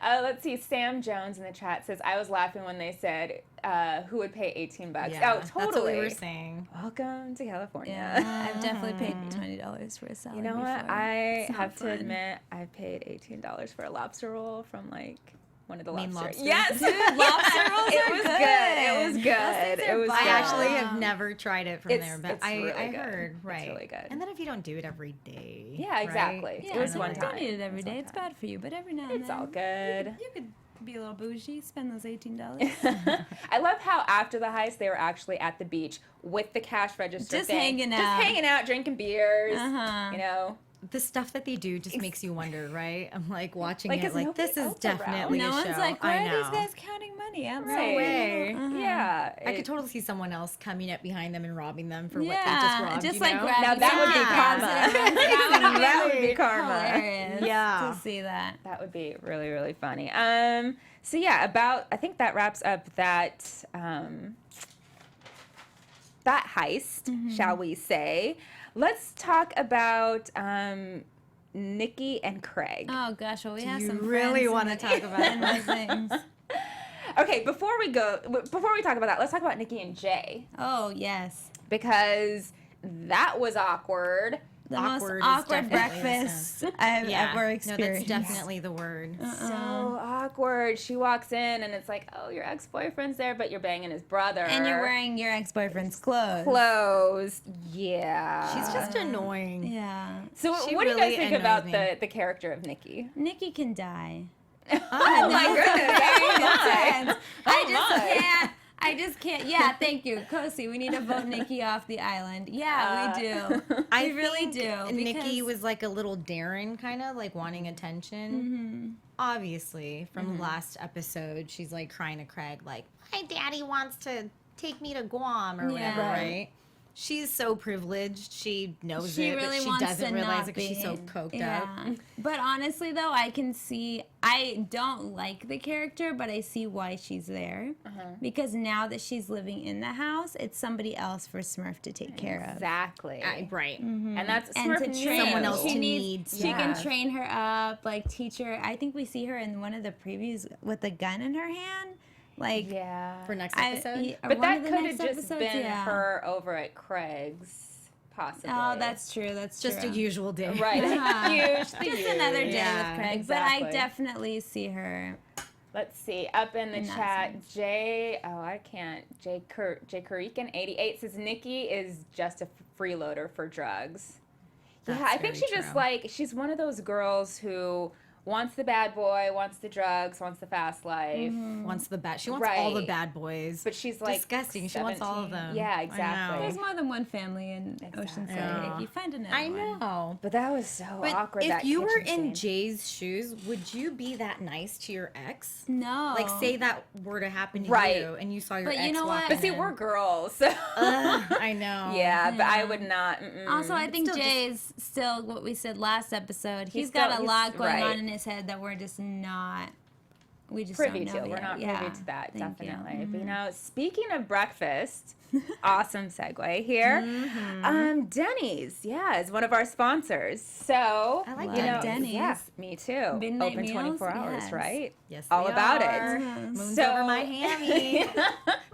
Speaker 1: Let's see. Sam Jones in the chat says, I was laughing when they said, who would pay $18?
Speaker 4: Yeah,
Speaker 1: Oh, totally.
Speaker 4: That's what we were saying.
Speaker 1: Welcome to California.
Speaker 3: Yeah. I've definitely paid $20 for a salad.
Speaker 1: You know what?
Speaker 3: before.
Speaker 1: I
Speaker 3: It's not
Speaker 1: have to
Speaker 3: fun.
Speaker 1: admit, I paid $18 for a lobster roll from like one of the
Speaker 4: Mean
Speaker 1: lobsters.
Speaker 4: Lobster?
Speaker 1: Yes,
Speaker 3: Dude, lobster rolls
Speaker 1: it
Speaker 3: are
Speaker 1: was
Speaker 3: good.
Speaker 1: good. It was good. It was
Speaker 4: I
Speaker 1: good.
Speaker 4: actually have never tried it from
Speaker 1: It's-
Speaker 4: there, but
Speaker 1: it's
Speaker 4: I
Speaker 1: really good.
Speaker 4: heard,
Speaker 1: It's
Speaker 4: right.
Speaker 1: really good.
Speaker 4: And then if you don't do it every day.
Speaker 1: Yeah,
Speaker 4: right?
Speaker 1: exactly.
Speaker 3: Yeah,
Speaker 1: It was
Speaker 3: no,
Speaker 1: one
Speaker 3: Don't
Speaker 1: time.
Speaker 3: eat it every
Speaker 1: It was
Speaker 3: day.
Speaker 1: one
Speaker 3: It's
Speaker 1: time.
Speaker 3: bad for you, but every now and
Speaker 1: It's
Speaker 3: then.
Speaker 1: all good.
Speaker 3: You could be a little bougie, spend those $18.
Speaker 1: I love how after the heist they were actually at the beach with the cash register
Speaker 3: Just
Speaker 1: thing.
Speaker 3: hanging
Speaker 1: just
Speaker 3: out.
Speaker 1: hanging out, drinking beers.
Speaker 3: Uh-huh.
Speaker 1: You know,
Speaker 4: The stuff that they do just makes you wonder, right? I'm like watching
Speaker 1: Like,
Speaker 4: it,
Speaker 1: is
Speaker 4: like
Speaker 1: nobody
Speaker 4: this is
Speaker 1: else around?
Speaker 4: definitely
Speaker 3: No
Speaker 4: a
Speaker 3: one's
Speaker 4: show.
Speaker 3: like, why
Speaker 4: I
Speaker 3: are
Speaker 4: know.
Speaker 3: these guys counting money outside?
Speaker 1: right?
Speaker 4: way.
Speaker 1: Yeah,
Speaker 4: I could totally see someone else coming up behind them and robbing them for
Speaker 3: Yeah,
Speaker 4: what they just robbed.
Speaker 3: just
Speaker 4: you
Speaker 3: like
Speaker 4: know?
Speaker 3: grabbing
Speaker 1: Now that would be
Speaker 3: some
Speaker 1: karma.
Speaker 3: cans.
Speaker 1: That would be karma.
Speaker 3: Hilarious
Speaker 4: Yeah.
Speaker 3: to see that.
Speaker 1: That would be really, really funny. So yeah, I think that wraps up that that heist, shall we say? Let's talk about Nikki and Craig.
Speaker 3: Oh gosh, well we have
Speaker 4: you
Speaker 3: some
Speaker 4: really
Speaker 3: want
Speaker 4: wanna talk about
Speaker 3: those things.
Speaker 1: Okay, before we talk about that, let's talk about Nikki and Jay,
Speaker 3: Oh yes,
Speaker 1: because that was awkward.
Speaker 3: the
Speaker 4: Awkward is
Speaker 3: most awkward
Speaker 4: definitely a
Speaker 3: breakfast I've ever
Speaker 4: No,
Speaker 3: experienced.
Speaker 4: that's definitely the word.
Speaker 1: So awkward. She walks in and it's like, oh, your ex-boyfriend's there, but you're banging his brother.
Speaker 3: And you're wearing your ex-boyfriend's clothes.
Speaker 1: clothes. Yeah.
Speaker 4: She's just annoying.
Speaker 3: Yeah,
Speaker 1: So
Speaker 4: she
Speaker 1: what do you guys
Speaker 4: really
Speaker 1: think
Speaker 4: annoys
Speaker 1: about
Speaker 4: me.
Speaker 1: the character of Nikki?
Speaker 3: Nikki can die.
Speaker 1: Oh my goodness.
Speaker 3: I just can't. Yeah, thank you, Kosi. We need to vote Nikki off the island. Yeah, we do.
Speaker 4: I
Speaker 3: We really
Speaker 4: think
Speaker 3: do.
Speaker 4: Nikki
Speaker 3: because-
Speaker 4: was like a little Darren, kind of like wanting attention.
Speaker 3: Mm-hmm.
Speaker 4: Obviously, from the last episode, she's like crying to Craig, like, "My daddy wants to take me to Guam or
Speaker 3: Yeah.
Speaker 4: whatever."
Speaker 3: Right.
Speaker 4: Right? she's so privileged. She knows
Speaker 3: She
Speaker 4: it,
Speaker 3: really
Speaker 4: but she
Speaker 3: wants
Speaker 4: doesn't
Speaker 3: to
Speaker 4: realize
Speaker 3: not
Speaker 4: it because she's so
Speaker 3: be.
Speaker 4: coked up.
Speaker 3: But honestly, though, I can see. I don't like the character, but I see why she's there. Because now that she's living in the house, it's somebody else for Smurf to take care of.
Speaker 1: Exactly.
Speaker 4: Right.
Speaker 1: And that's
Speaker 3: And
Speaker 1: Smurf
Speaker 3: to
Speaker 1: knew.
Speaker 3: train
Speaker 4: Someone else
Speaker 3: she
Speaker 4: to
Speaker 3: needs.
Speaker 4: need.
Speaker 3: She can
Speaker 1: Yeah.
Speaker 3: train her up, like teach her. I think we see her in one of the previews with a gun in her hand. Like,
Speaker 1: Yeah.
Speaker 4: For next
Speaker 3: I-
Speaker 4: episode.
Speaker 3: or
Speaker 1: But
Speaker 3: one
Speaker 1: that
Speaker 3: of the
Speaker 1: could have
Speaker 3: next
Speaker 1: just
Speaker 3: episodes,
Speaker 1: been
Speaker 3: yeah.
Speaker 1: her over at Craig's, possibly.
Speaker 3: Oh, that's true. That's
Speaker 4: Just a
Speaker 3: true.
Speaker 4: usual day.
Speaker 1: right. Huge. The
Speaker 3: Just another day
Speaker 1: huge.
Speaker 3: with Craig,
Speaker 1: exactly.
Speaker 3: but I definitely see her.
Speaker 1: Let's see. Up in the
Speaker 3: In that
Speaker 1: chat,
Speaker 3: sense.
Speaker 1: Jay Kurikan 88 says Nikki is just a freeloader for drugs.
Speaker 4: That's
Speaker 1: yeah, I think
Speaker 4: very
Speaker 1: she just
Speaker 4: true.
Speaker 1: like she's one of those girls who wants the bad boy, wants the drugs, wants the fast life.
Speaker 4: Wants the bad. She wants all the
Speaker 1: Right.
Speaker 4: bad boys.
Speaker 1: But she's like
Speaker 4: Disgusting. She wants all of
Speaker 1: 17.
Speaker 4: them.
Speaker 1: Yeah,
Speaker 4: I
Speaker 1: exactly.
Speaker 3: There's more than one family in Oceanside.
Speaker 4: Yeah.
Speaker 3: You find another
Speaker 4: I
Speaker 3: one.
Speaker 4: know.
Speaker 1: But that was so
Speaker 4: But
Speaker 1: awkward.
Speaker 4: if
Speaker 1: that
Speaker 4: you were
Speaker 1: kitchen
Speaker 4: in
Speaker 1: scene.
Speaker 4: Jay's shoes, would you be that nice to your ex?
Speaker 3: No.
Speaker 4: Like, say that were to happen to
Speaker 1: Right.
Speaker 4: you, and you saw your
Speaker 3: But
Speaker 4: ex
Speaker 3: you know what?
Speaker 4: walking
Speaker 1: But see,
Speaker 4: in.
Speaker 1: we're girls, so
Speaker 4: I know.
Speaker 1: yeah. But I
Speaker 3: Yeah.
Speaker 1: would not. Mm-mm.
Speaker 3: Also, I think
Speaker 4: Still just-
Speaker 3: Jay's still what we said last episode.
Speaker 1: He's
Speaker 3: He's got
Speaker 1: still-
Speaker 3: a lot
Speaker 1: he's-
Speaker 3: going
Speaker 1: right.
Speaker 3: on in his head that we're just not. We just
Speaker 1: privy
Speaker 3: don't know
Speaker 1: to. We're
Speaker 3: yet.
Speaker 1: not
Speaker 3: Yeah.
Speaker 1: privy to that,
Speaker 3: Thank you.
Speaker 1: definitely. But you know, speaking of breakfast, awesome segue here. Denny's, yeah, is one of our sponsors. So
Speaker 4: I like
Speaker 1: you know,
Speaker 3: Denny's.
Speaker 1: Yeah, me too.
Speaker 3: Midnight
Speaker 1: Open
Speaker 3: meals?
Speaker 1: 24 hours,
Speaker 3: Yes.
Speaker 1: right?
Speaker 4: Yes,
Speaker 1: All
Speaker 4: they
Speaker 1: about
Speaker 4: are.
Speaker 1: it.
Speaker 4: Moon's
Speaker 1: So-
Speaker 4: over my hammy.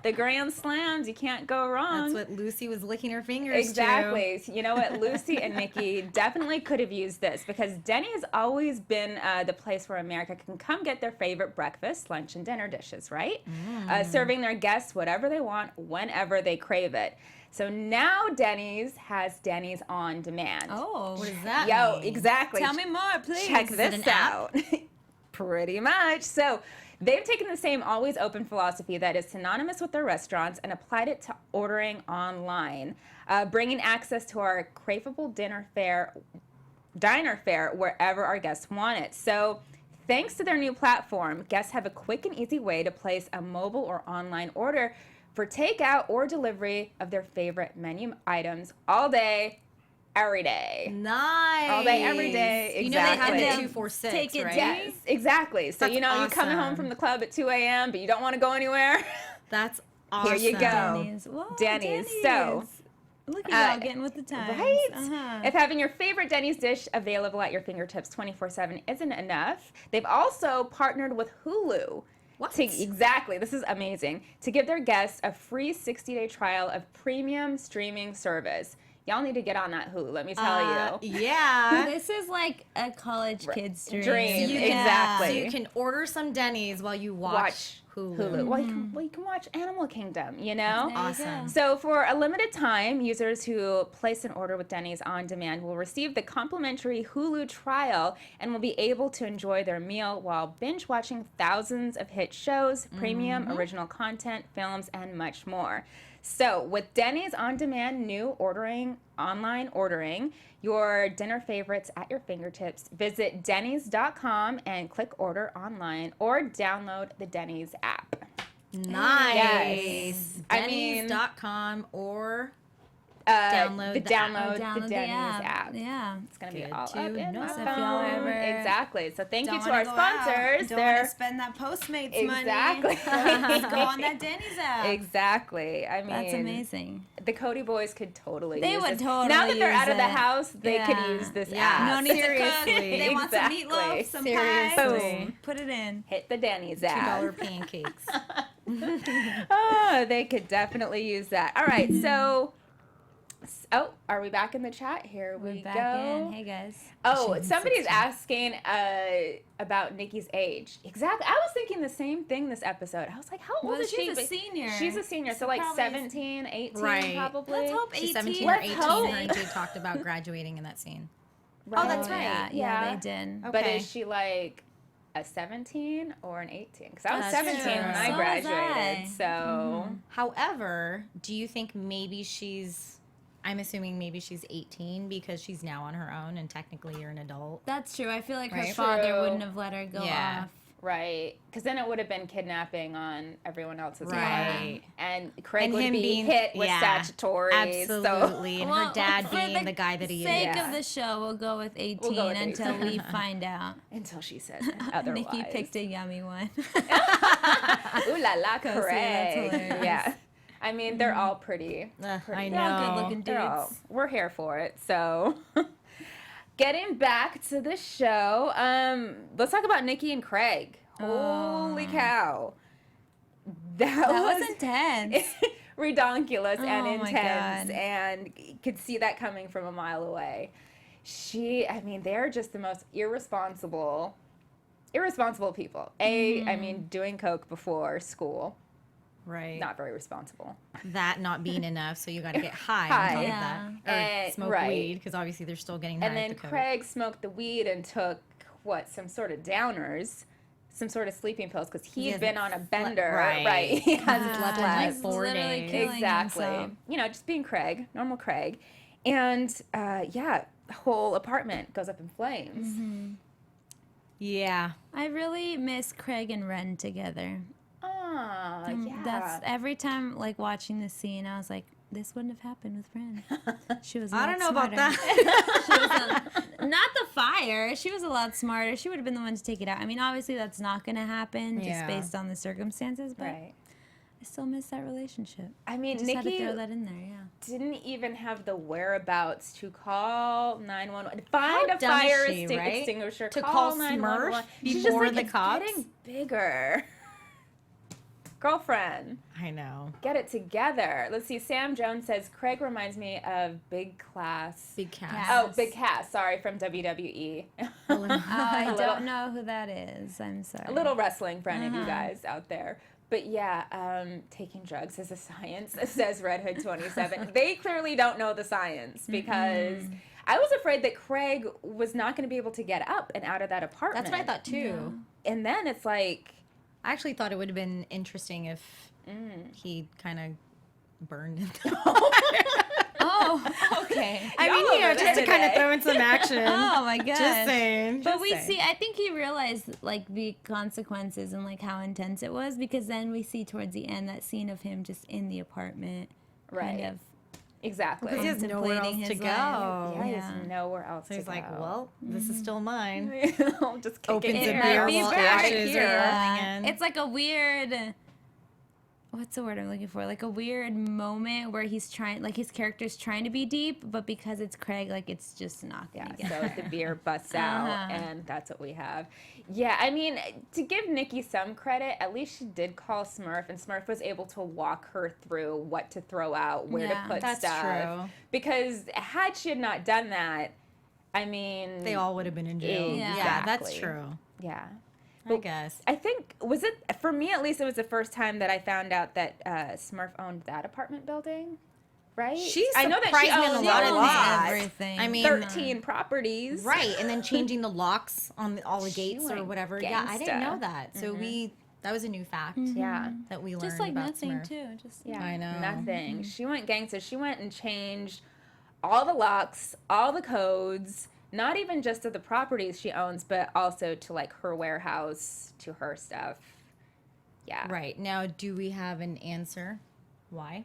Speaker 1: The grand slams, you can't go wrong.
Speaker 4: That's what Lucy was licking her fingers to.
Speaker 1: Exactly. So you know what? Lucy and Nikki definitely could have used this because Denny has always been the place where America can come get their favorite breakfast, lunch, and dinner dishes, right? Serving their guests whatever they want, whenever they crave it. So now Denny's has Denny's on demand.
Speaker 3: Oh.
Speaker 4: What does that
Speaker 1: Yo,
Speaker 4: mean?
Speaker 1: exactly.
Speaker 3: Tell me more, please.
Speaker 1: Check
Speaker 4: Is it
Speaker 1: this
Speaker 4: an app?
Speaker 1: out. Pretty much. So they've taken the same always open philosophy that is synonymous with their restaurants and applied it to ordering online, bringing access to our craveable diner fare wherever our guests want it. So thanks to their new platform, guests have a quick and easy way to place a mobile or online order for takeout or delivery of their favorite menu items all day, every day.
Speaker 4: Nice.
Speaker 1: All day, every day.
Speaker 4: You know they
Speaker 1: Exactly.
Speaker 4: have the 246,
Speaker 3: Take it
Speaker 4: right?
Speaker 1: Yes, exactly. So,
Speaker 4: That's
Speaker 1: you know, you're coming home
Speaker 4: awesome.
Speaker 1: from the club at 2 a.m., but you don't want to go anywhere.
Speaker 4: That's awesome.
Speaker 1: Here you go.
Speaker 3: Denny's. Whoa,
Speaker 1: Denny's. So,
Speaker 3: look at y'all
Speaker 1: uh,
Speaker 3: getting with the times.
Speaker 1: right?
Speaker 3: Uh-huh.
Speaker 1: If having your favorite Denny's dish available at your fingertips 24/7 isn't enough, they've also partnered with Hulu.
Speaker 4: What?
Speaker 1: Exactly. This is amazing. To give their guests a free 60-day trial of premium streaming service. Y'all need to get on that Hulu, let me tell you.
Speaker 4: Yeah.
Speaker 3: This is like a college kid's dream.
Speaker 1: Dream,
Speaker 4: You can-
Speaker 1: exactly.
Speaker 4: So you can order some Denny's while you watch Hulu.
Speaker 1: Well, you can watch Animal Kingdom, you know?
Speaker 3: There you
Speaker 4: Awesome.
Speaker 3: go.
Speaker 1: So for a limited time, users who place an order with Denny's on demand will receive the complimentary Hulu trial and will be able to enjoy their meal while binge watching thousands of hit shows, premium original content, films, and much more. So with Denny's on-demand new online ordering, your dinner favorites at your fingertips, visit Dennys.com and click order online or download the Denny's app.
Speaker 4: Nice.
Speaker 1: Yes. I mean-
Speaker 4: Dennys.com or
Speaker 1: Download
Speaker 4: the app.
Speaker 1: the Denny's app.
Speaker 3: Yeah.
Speaker 1: It's gonna be
Speaker 4: Good
Speaker 1: all
Speaker 4: to
Speaker 1: up in
Speaker 4: know.
Speaker 1: my
Speaker 4: So
Speaker 3: if y'all
Speaker 1: phone.
Speaker 3: ever
Speaker 1: Exactly. So thank you
Speaker 3: Don't
Speaker 1: to
Speaker 3: wanna
Speaker 1: our
Speaker 3: go out,
Speaker 1: sponsors.
Speaker 3: Don't want
Speaker 1: They're
Speaker 3: to spend that Postmates
Speaker 1: Exactly.
Speaker 3: money. Go on that Denny's app.
Speaker 1: exactly. I mean,
Speaker 3: That's amazing.
Speaker 1: The Cody boys could totally.
Speaker 3: They
Speaker 1: use
Speaker 3: would
Speaker 1: this.
Speaker 3: totally
Speaker 1: Now that they're
Speaker 3: use
Speaker 1: out of the
Speaker 3: it.
Speaker 1: house, they could
Speaker 3: Yeah.
Speaker 1: use this
Speaker 4: Yeah.
Speaker 1: app.
Speaker 3: No need to cook.
Speaker 4: Seriously.
Speaker 3: They want some
Speaker 1: Exactly.
Speaker 3: meatloaf, some
Speaker 4: Seriously.
Speaker 3: pie.
Speaker 1: Boom.
Speaker 3: Put it in.
Speaker 1: Hit the Denny's app.
Speaker 4: $2 pancakes.
Speaker 1: Oh, they could definitely use that. All right, so. Oh, are we back in the chat? Here we
Speaker 3: We're back
Speaker 1: go.
Speaker 3: in. Hey guys.
Speaker 1: Oh,
Speaker 4: She's
Speaker 1: somebody's
Speaker 4: 16.
Speaker 1: asking about Nikki's age. Exactly. I was thinking the same thing this episode. I was like, how old
Speaker 3: Well,
Speaker 1: is she?
Speaker 3: she's a
Speaker 1: But
Speaker 3: senior.
Speaker 1: She's a senior, so like
Speaker 3: probably
Speaker 1: 17, 18
Speaker 4: Right.
Speaker 1: probably.
Speaker 3: Let's hope
Speaker 4: She's
Speaker 3: 18.
Speaker 4: 17 or
Speaker 1: Let's
Speaker 4: 18.
Speaker 1: hope.
Speaker 4: Her and Jay talked about graduating in that scene.
Speaker 1: Right.
Speaker 4: Oh, that's right.
Speaker 3: Yeah,
Speaker 1: Yeah.
Speaker 3: they did.
Speaker 4: Okay.
Speaker 1: But is she like a 17 or an 18? Because I was
Speaker 4: That's
Speaker 1: 17
Speaker 4: true.
Speaker 1: when I
Speaker 3: So was
Speaker 1: graduated.
Speaker 3: I.
Speaker 1: So
Speaker 4: However, do you think maybe I'm assuming maybe she's 18 because she's now on her own and technically you're an adult.
Speaker 3: That's true. I feel like her
Speaker 4: Right.
Speaker 3: father
Speaker 1: True.
Speaker 3: wouldn't have let her go
Speaker 4: Yeah.
Speaker 3: off.
Speaker 1: Right, because then it would have been kidnapping on everyone else's
Speaker 4: Right.
Speaker 1: part, and Craig
Speaker 4: And
Speaker 1: would
Speaker 4: him
Speaker 1: be
Speaker 4: being-
Speaker 1: hit with
Speaker 4: yeah,
Speaker 1: statutory.
Speaker 4: Absolutely. And her
Speaker 3: Well,
Speaker 4: dad
Speaker 3: for
Speaker 4: being the guy that he
Speaker 3: sake
Speaker 4: is.
Speaker 3: of the show, we'll go with 18
Speaker 1: We'll go with
Speaker 3: until
Speaker 1: 18.
Speaker 3: we find out.
Speaker 1: Until she says otherwise.
Speaker 3: Nikki picked a yummy one.
Speaker 1: Ooh la la,
Speaker 3: That's
Speaker 1: Craig.
Speaker 3: hilarious.
Speaker 1: Yeah, I mean they're all pretty.
Speaker 4: I
Speaker 3: They're all
Speaker 4: know.
Speaker 3: good-looking
Speaker 1: They're all-
Speaker 3: dudes.
Speaker 1: we're here for it. So, getting back to the show, let's talk about Nikki and Craig. Holy cow, that
Speaker 3: That was intense.
Speaker 1: redonkulous and
Speaker 3: Oh my
Speaker 1: intense,
Speaker 3: God.
Speaker 1: and you could see that coming from a mile away. I mean, they're just the most irresponsible people. I mean, doing coke before school,
Speaker 4: Right.
Speaker 1: not very responsible.
Speaker 4: That not being enough, so you got to get high
Speaker 1: High.
Speaker 4: on top
Speaker 3: Yeah.
Speaker 4: of that. Or
Speaker 1: And-
Speaker 4: smoke
Speaker 1: right.
Speaker 4: weed, because obviously they're still getting high
Speaker 1: And then
Speaker 4: with the coke.
Speaker 1: Craig smoked the weed and took some sort of downers, some sort of sleeping pills, because
Speaker 4: He
Speaker 1: he'd been
Speaker 4: hasn't
Speaker 1: on a bender.
Speaker 4: right.
Speaker 1: He hasn't
Speaker 4: He's slept in
Speaker 1: slept.
Speaker 4: like 4
Speaker 3: literally
Speaker 4: days.
Speaker 3: killing
Speaker 1: Exactly.
Speaker 3: himself.
Speaker 1: You know, just being Craig, normal Craig. And yeah, the whole apartment goes up in flames.
Speaker 3: Mm-hmm.
Speaker 4: Yeah.
Speaker 3: I really miss Craig and Ren together.
Speaker 1: Ah, yeah.
Speaker 3: That's every time, like watching this scene, I was like, this wouldn't have happened with Ren. She was.
Speaker 4: I don't know about
Speaker 3: that.
Speaker 4: that.
Speaker 3: Not the fire. She was a lot smarter. She would have been the one to take it out. I mean, obviously that's not going to happen just
Speaker 4: Yeah.
Speaker 3: based on the circumstances, but
Speaker 1: Right.
Speaker 3: I still miss that relationship.
Speaker 1: I mean,
Speaker 3: Just had to
Speaker 1: Nikki
Speaker 3: throw that in there, yeah.
Speaker 1: didn't even have the whereabouts to call 911. Find a
Speaker 4: dumb is
Speaker 1: fire
Speaker 4: she, right?
Speaker 1: extinguisher.
Speaker 4: To call Smurf
Speaker 1: 911. She's just
Speaker 4: before
Speaker 1: like,
Speaker 4: the
Speaker 1: it's
Speaker 4: cops?
Speaker 1: getting bigger. Girlfriend,
Speaker 4: I know.
Speaker 1: get it together. Let's see. Sam Jones says Craig reminds me of Big Class.
Speaker 4: Big cat.
Speaker 3: Cat.
Speaker 1: Oh, Big Cass. Sorry, from WWE.
Speaker 3: Oh, I
Speaker 1: A little-
Speaker 3: don't know who that is. I'm sorry.
Speaker 1: A little wrestling for any of you guys out there. But yeah, taking drugs is a science, says Red Hood 27. They clearly don't know the science, because I was afraid that Craig was not going to be able to get up and out of that apartment.
Speaker 4: That's what I thought too.
Speaker 1: And then it's like,
Speaker 4: I actually thought it would have been interesting if he kind of burned it.
Speaker 3: Oh, okay.
Speaker 4: I mean,
Speaker 1: Y'all
Speaker 4: you know,
Speaker 1: over
Speaker 4: just to
Speaker 1: there
Speaker 4: kind of
Speaker 1: today.
Speaker 4: throw in some action.
Speaker 3: Oh my god.
Speaker 4: Just saying.
Speaker 3: But
Speaker 4: just
Speaker 3: we
Speaker 4: saying.
Speaker 3: see, I think he realized like the consequences and like how intense it was, because then we see towards the end that scene of him just in the apartment,
Speaker 1: right.
Speaker 3: kind of.
Speaker 1: Exactly.
Speaker 4: Because he has nowhere else
Speaker 3: contemplating
Speaker 4: to
Speaker 3: his
Speaker 4: go.
Speaker 3: life.
Speaker 1: Yeah, he
Speaker 3: Yeah.
Speaker 1: has nowhere else
Speaker 4: So
Speaker 1: to
Speaker 4: he's
Speaker 1: go.
Speaker 4: like, well, this is still mine.
Speaker 1: I'll just kick
Speaker 4: Opens
Speaker 1: it
Speaker 4: the
Speaker 1: here.
Speaker 4: beer
Speaker 1: I'll be
Speaker 4: while
Speaker 1: back
Speaker 4: ashes are
Speaker 1: here.
Speaker 4: rolling in.
Speaker 3: It's like a weird. What's the word I'm looking for? Like a weird moment where he's trying, like his character's trying to be deep, but because it's Craig, like it's just not gonna
Speaker 1: Yeah,
Speaker 3: get
Speaker 1: so the beer busts out,
Speaker 3: Uh-huh.
Speaker 1: and that's what we have. Yeah, I mean, to give Nikki some credit, at least she did call Smurf, and Smurf was able to walk her through what to throw out, where
Speaker 3: Yeah,
Speaker 1: to put
Speaker 4: that's
Speaker 1: stuff.
Speaker 4: true.
Speaker 1: Because had she had not done that, I mean,
Speaker 4: They all would have been in jail.
Speaker 3: Yeah.
Speaker 4: Yeah, that's
Speaker 1: Exactly.
Speaker 4: true.
Speaker 1: yeah.
Speaker 4: I guess.
Speaker 1: I think, was it, for me at least, it was the first time that I found out that Smurf owned that apartment building, right?
Speaker 4: She
Speaker 1: I know that she
Speaker 4: surprised me in
Speaker 1: owns
Speaker 4: a lot
Speaker 1: a
Speaker 4: of
Speaker 1: lot.
Speaker 4: things.
Speaker 3: everything.
Speaker 4: I mean,
Speaker 1: 13 properties.
Speaker 4: Right, and then changing the locks on all the
Speaker 1: She
Speaker 4: gates or
Speaker 1: went
Speaker 4: whatever. Yeah, I didn't
Speaker 1: gangsta.
Speaker 4: know that. So that was a new fact
Speaker 1: Yeah.
Speaker 4: that we learned
Speaker 3: just like
Speaker 4: about
Speaker 3: nothing
Speaker 4: Smurf.
Speaker 3: too. Just
Speaker 1: Yeah,
Speaker 4: I know.
Speaker 1: nothing. She went gangster. She went and changed all the locks, all the codes, not even just to the properties she owns, but also to like her warehouse, to her stuff. Yeah.
Speaker 4: Right. Now, do we have an answer? Why?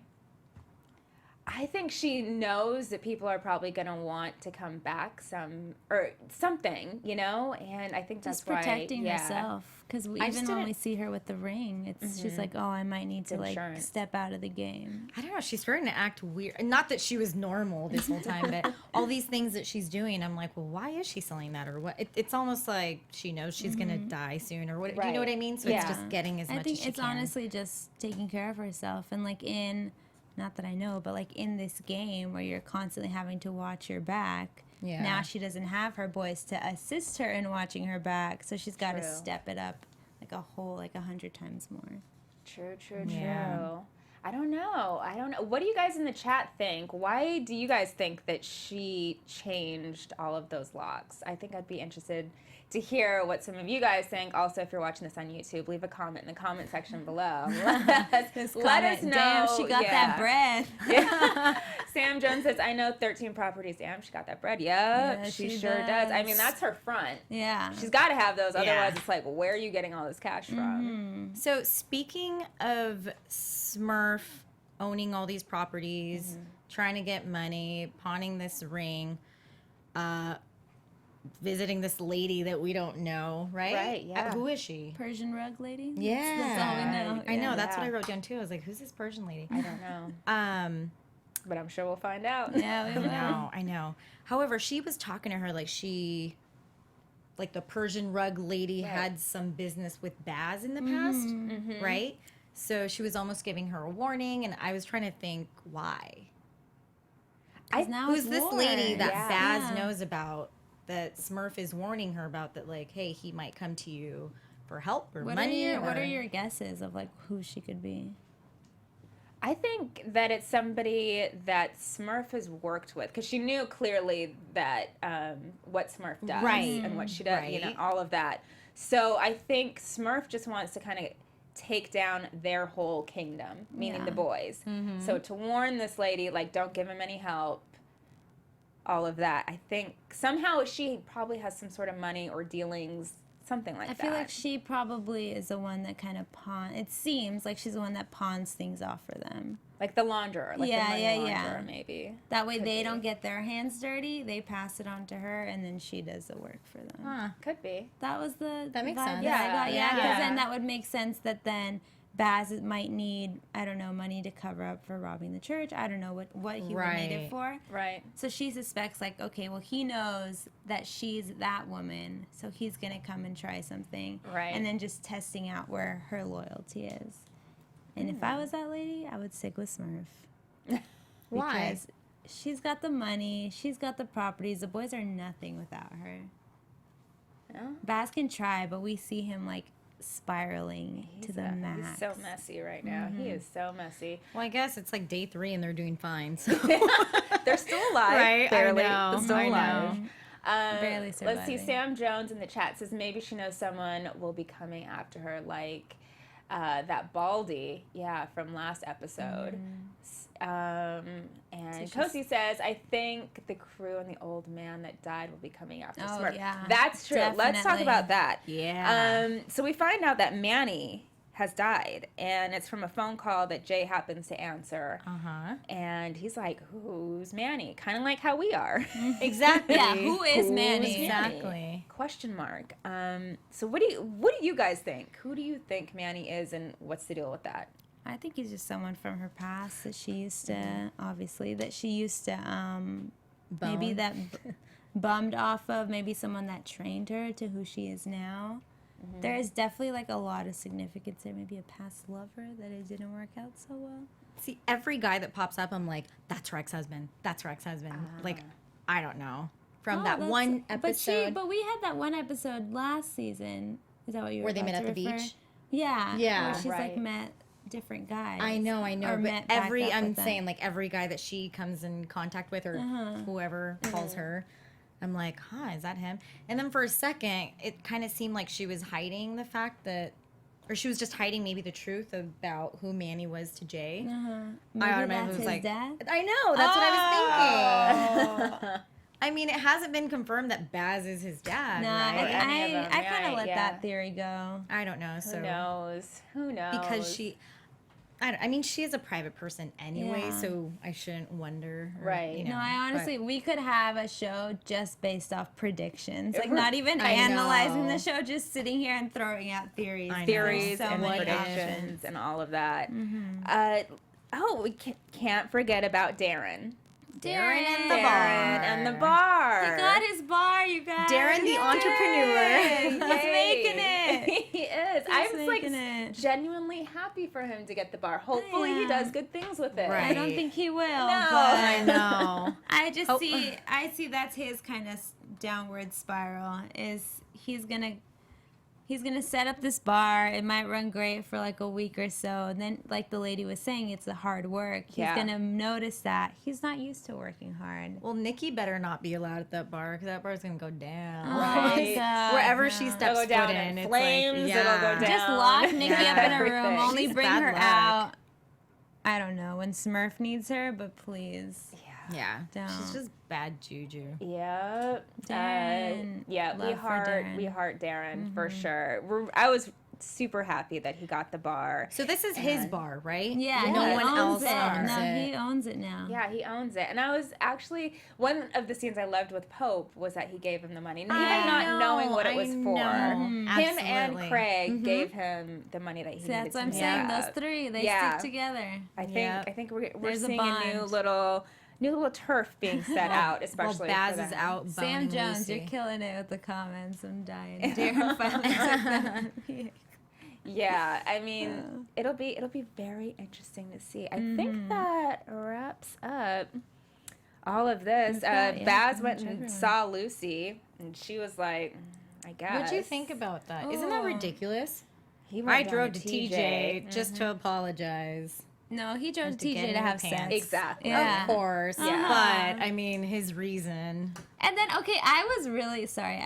Speaker 1: I think she knows that people are probably going to want to come back or something, you know? And I think that's
Speaker 3: just protecting
Speaker 1: why, yeah.
Speaker 3: herself, because
Speaker 1: I just
Speaker 3: even when
Speaker 1: didn't-
Speaker 3: we see her with the ring, it's she's like, oh, I might need to like
Speaker 1: insurance.
Speaker 3: step out of the game.
Speaker 4: I don't know. She's starting to act weird. Not that she was normal this whole time, but all these things that she's doing, I'm like, well, why is she selling that? Or what? It's almost like she knows she's going to die soon or what. Do you know what I mean? So it's
Speaker 1: Yeah.
Speaker 4: just getting as
Speaker 3: I
Speaker 4: much
Speaker 3: think
Speaker 4: as she
Speaker 3: it's
Speaker 4: can.
Speaker 3: honestly just taking care of herself, and like not that I know, but like in this game where you're constantly having to watch your back.
Speaker 4: Yeah.
Speaker 3: Now she doesn't have her boys to assist her in watching her back, so she's got to
Speaker 1: True.
Speaker 3: step it up like 100 times more.
Speaker 1: True.
Speaker 4: Yeah.
Speaker 1: I don't know. What do you guys in the chat think? Why do you guys think that she changed all of those locks? I think I'd be interested to hear what some of you guys think. Also, if you're watching this on YouTube, leave a comment in the comment section below. Let us know.
Speaker 3: Damn, she got that bread.
Speaker 1: Yeah. Sam Jones says, I know 13 properties. Damn, she got that bread. Yep,
Speaker 3: Yeah,
Speaker 1: she
Speaker 3: she
Speaker 1: sure does. I
Speaker 3: does.
Speaker 1: mean, that's her front.
Speaker 3: Yeah.
Speaker 1: She's got to have those. Otherwise,
Speaker 4: Yeah.
Speaker 1: it's like, where are you getting all this cash from?
Speaker 4: So speaking of Smurf owning all these properties, trying to get money, pawning this ring, visiting this lady that we don't know, right?
Speaker 1: Right, yeah.
Speaker 4: Who is she?
Speaker 3: Persian rug lady?
Speaker 4: Yeah.
Speaker 3: That's all we know.
Speaker 4: I know,
Speaker 3: Yeah.
Speaker 4: that's what I wrote down too. I was like, who's this Persian lady?
Speaker 1: I don't know. But I'm sure we'll find out.
Speaker 3: Yeah, we will.
Speaker 4: I know. However, she was talking to her like the Persian rug lady had some business with Baz in the past, right? So she was almost giving her a warning, and I was trying to think why.
Speaker 3: Now
Speaker 4: Who's
Speaker 3: it's
Speaker 4: this
Speaker 3: war.
Speaker 4: lady that
Speaker 1: Yeah.
Speaker 4: Baz knows about, that Smurf is warning her about, that like, hey, he might come to you for help or
Speaker 3: What
Speaker 4: money?
Speaker 3: what are your guesses of like who she could be?
Speaker 1: I think that it's somebody that Smurf has worked with, because she knew clearly that what Smurf does
Speaker 4: Right.
Speaker 1: and what she does, you know,
Speaker 4: Right.
Speaker 1: all of that. So I think Smurf just wants to kind of take down their whole kingdom, meaning
Speaker 3: Yeah.
Speaker 1: the boys. So to warn this lady, like, don't give him any help, all of that. I think somehow she probably has some sort of money or dealings, something like
Speaker 3: I
Speaker 1: that.
Speaker 3: feel like she probably is the one that kind of it seems like she's the one that pawns things off for them.
Speaker 1: Like the launderer, like
Speaker 3: Yeah,
Speaker 1: the money
Speaker 3: yeah,
Speaker 1: launderer,
Speaker 3: yeah.
Speaker 1: maybe.
Speaker 3: That way
Speaker 1: Could
Speaker 3: they
Speaker 1: be.
Speaker 3: don't get their hands dirty. They pass it on to her, and then she does the work for them.
Speaker 4: Huh.
Speaker 1: Could be.
Speaker 3: That was the
Speaker 4: That makes
Speaker 3: vibe
Speaker 4: sense.
Speaker 3: that I got. Yeah, because
Speaker 1: Yeah.
Speaker 3: then that would make sense that then Baz might need, I don't know, money to cover up for robbing the church. I don't know what he would need it for.
Speaker 1: Right.
Speaker 3: So she suspects, like, okay, well, he knows that she's that woman, so he's going to come and try something.
Speaker 1: Right.
Speaker 3: And then just testing out where her loyalty is. And if I was that lady, I would stick with Smurf.
Speaker 4: Why?
Speaker 3: Because she's got the money, she's got the properties. The boys are nothing without her.
Speaker 1: No?
Speaker 3: Baz can try, but we see him, like, spiraling to the max.
Speaker 1: He's so messy right now. He is so messy.
Speaker 4: Well, I guess it's like day 3 and they're doing fine. So.
Speaker 1: They're still alive.
Speaker 4: Right, I
Speaker 1: Barely.
Speaker 4: know,
Speaker 1: They're still
Speaker 4: I
Speaker 1: alive.
Speaker 4: know.
Speaker 3: Barely
Speaker 1: Let's see.
Speaker 3: surviving.
Speaker 1: Sam Jones in the chat says maybe she knows someone will be coming after her, like that Baldy, from last episode. And Cody says, I think the crew and the old man that died will be coming after
Speaker 3: Oh,
Speaker 1: Smurf.
Speaker 3: yeah.
Speaker 1: That's true. Let's talk
Speaker 3: Definitely.
Speaker 1: about that.
Speaker 4: Yeah.
Speaker 1: So we find out that Manny has died, and it's from a phone call that Jay happens to answer.
Speaker 4: Uh-huh.
Speaker 1: And he's like, who's Manny? Kind of like how we are.
Speaker 4: Exactly.
Speaker 3: Yeah, who is Manny?
Speaker 4: Exactly.
Speaker 1: Question mark. So what do you guys think? Who do you think Manny is, and what's the deal with that?
Speaker 3: I think he's just someone from her past that she used to, obviously, that she used to, maybe
Speaker 4: Bone.
Speaker 3: that bummed off of, maybe someone that trained her to who she is now. There is definitely, like, a lot of significance there. Maybe a past lover that it didn't work out so well.
Speaker 4: See, every guy that pops up, I'm like, that's her ex-husband. That's her ex-husband. Like, I don't know. From
Speaker 3: Oh,
Speaker 4: that
Speaker 3: that's-
Speaker 4: one episode.
Speaker 3: But we had that one episode last season. Is that what you were
Speaker 4: Where they
Speaker 3: about
Speaker 4: met
Speaker 3: to
Speaker 4: at the
Speaker 3: refer?
Speaker 4: beach?
Speaker 3: Yeah.
Speaker 4: Yeah.
Speaker 3: Where she's,
Speaker 1: Right.
Speaker 3: like, met different guys.
Speaker 4: I know.
Speaker 3: Or
Speaker 4: But
Speaker 3: met back up
Speaker 4: I'm
Speaker 3: with them.
Speaker 4: saying, like, every guy that she comes in contact with, or whoever calls her, I'm like, is that him? And then for a second, it kind of seemed like she was hiding the fact that, or she was just hiding maybe the truth about who Manny was to Jay.
Speaker 3: Maybe
Speaker 4: automatically
Speaker 3: that's
Speaker 4: was
Speaker 3: his
Speaker 4: like,
Speaker 3: dad?
Speaker 4: I know, that's what I was thinking. I mean, it hasn't been confirmed that Baz is his dad,
Speaker 3: No,
Speaker 4: right?
Speaker 1: any of them,
Speaker 3: I kind of
Speaker 1: right,
Speaker 3: let
Speaker 1: yeah.
Speaker 3: that theory go.
Speaker 4: I don't know. So
Speaker 1: Who knows? Who knows?
Speaker 4: because I mean, she is a private person anyway,
Speaker 3: Yeah.
Speaker 4: so I shouldn't wonder. Or,
Speaker 1: Right.
Speaker 4: You know,
Speaker 3: No, I honestly, we could have a show just based off predictions. Like,
Speaker 1: Right.
Speaker 3: not even
Speaker 4: I
Speaker 3: analyzing
Speaker 4: know.
Speaker 3: the show, just sitting here and throwing out theories.
Speaker 4: I know.
Speaker 1: theories
Speaker 3: So
Speaker 1: and
Speaker 3: many
Speaker 1: predictions
Speaker 3: options.
Speaker 1: and all of that.
Speaker 3: Mm-hmm.
Speaker 1: We can't forget about Darren.
Speaker 3: Darren and the
Speaker 1: Darren
Speaker 3: bar.
Speaker 1: and the bar.
Speaker 3: He got his bar, you guys.
Speaker 4: Darren the entrepreneur.
Speaker 3: He's making it.
Speaker 1: He is. I was like
Speaker 3: making it.
Speaker 1: genuinely happy for him to get the bar. Hopefully he
Speaker 3: Yeah.
Speaker 1: does good things with it.
Speaker 4: Right.
Speaker 3: I don't think he will.
Speaker 1: No.
Speaker 3: But
Speaker 4: I know.
Speaker 3: I just see that's his kind of downward spiral. Is he's gonna he's gonna set up this bar. It might run great for like a week or so, and then, like the lady was saying, it's the hard work. He's gonna notice that he's not used to working hard.
Speaker 4: Well, Nikki better not be allowed at that bar because that bar's gonna go down.
Speaker 1: Right.
Speaker 4: Wherever she steps
Speaker 1: It'll go down
Speaker 4: foot
Speaker 1: in
Speaker 4: in,
Speaker 1: flames.
Speaker 4: It's like,
Speaker 1: It'll go down.
Speaker 3: Just lock Nikki up in a room.
Speaker 1: Everything.
Speaker 3: Only
Speaker 4: She's
Speaker 3: bring
Speaker 4: bad
Speaker 3: her
Speaker 4: luck.
Speaker 3: out. I don't know when Smurf needs her, but please.
Speaker 4: Yeah,
Speaker 3: Don't.
Speaker 4: she's just bad juju.
Speaker 1: Yep.
Speaker 3: Darren.
Speaker 1: Yeah,
Speaker 3: Love for Darren.
Speaker 1: we heart Darren for sure. I was super happy that he got the bar.
Speaker 4: So this is his bar, right?
Speaker 3: Yeah,
Speaker 4: no
Speaker 3: he
Speaker 4: one
Speaker 3: owns
Speaker 4: else
Speaker 3: it.
Speaker 4: owns
Speaker 3: No,
Speaker 4: it.
Speaker 3: he owns it now.
Speaker 1: Yeah, he owns it. And I was actually, one of the scenes I loved with Pope was that he gave him the money. Even not knowing what it was for. Him and
Speaker 4: Absolutely.
Speaker 1: Craig gave him the money that he
Speaker 3: So
Speaker 1: needed
Speaker 3: that's what
Speaker 1: to
Speaker 3: I'm
Speaker 1: make
Speaker 3: saying.
Speaker 1: up.
Speaker 3: Those three, they
Speaker 1: Yeah.
Speaker 3: stick together.
Speaker 1: I think we're
Speaker 3: There's a
Speaker 1: seeing a new
Speaker 3: bond.
Speaker 1: little turf being set out,
Speaker 4: Well,
Speaker 1: especially
Speaker 4: Baz
Speaker 1: for
Speaker 4: is
Speaker 1: them.
Speaker 4: out.
Speaker 3: Sam
Speaker 4: boning
Speaker 3: Jones,
Speaker 4: Lucy.
Speaker 3: you're killing it with the comments. I'm dying. Darren finally took them.
Speaker 1: Yeah, I mean, it'll be very interesting to see. I think that wraps up all of this.
Speaker 3: got-
Speaker 1: Baz
Speaker 3: pretty
Speaker 1: went
Speaker 3: much
Speaker 1: and
Speaker 3: everyone.
Speaker 1: saw Lucy, and she was like, I guess.
Speaker 4: What'd you think about that? Isn't that
Speaker 3: Oh.
Speaker 4: ridiculous?
Speaker 1: He went
Speaker 4: I
Speaker 1: down
Speaker 4: drove to TJ just
Speaker 1: Mm-hmm.
Speaker 4: to apologize.
Speaker 3: No, he drove
Speaker 4: And
Speaker 3: to
Speaker 4: to get
Speaker 3: TJ
Speaker 4: in
Speaker 3: to
Speaker 4: her
Speaker 3: have
Speaker 4: pants.
Speaker 3: sex.
Speaker 1: Exactly.
Speaker 3: Yeah.
Speaker 4: Of course.
Speaker 1: Yeah.
Speaker 4: But I mean, his reason.
Speaker 3: And then, okay, I was really sorry.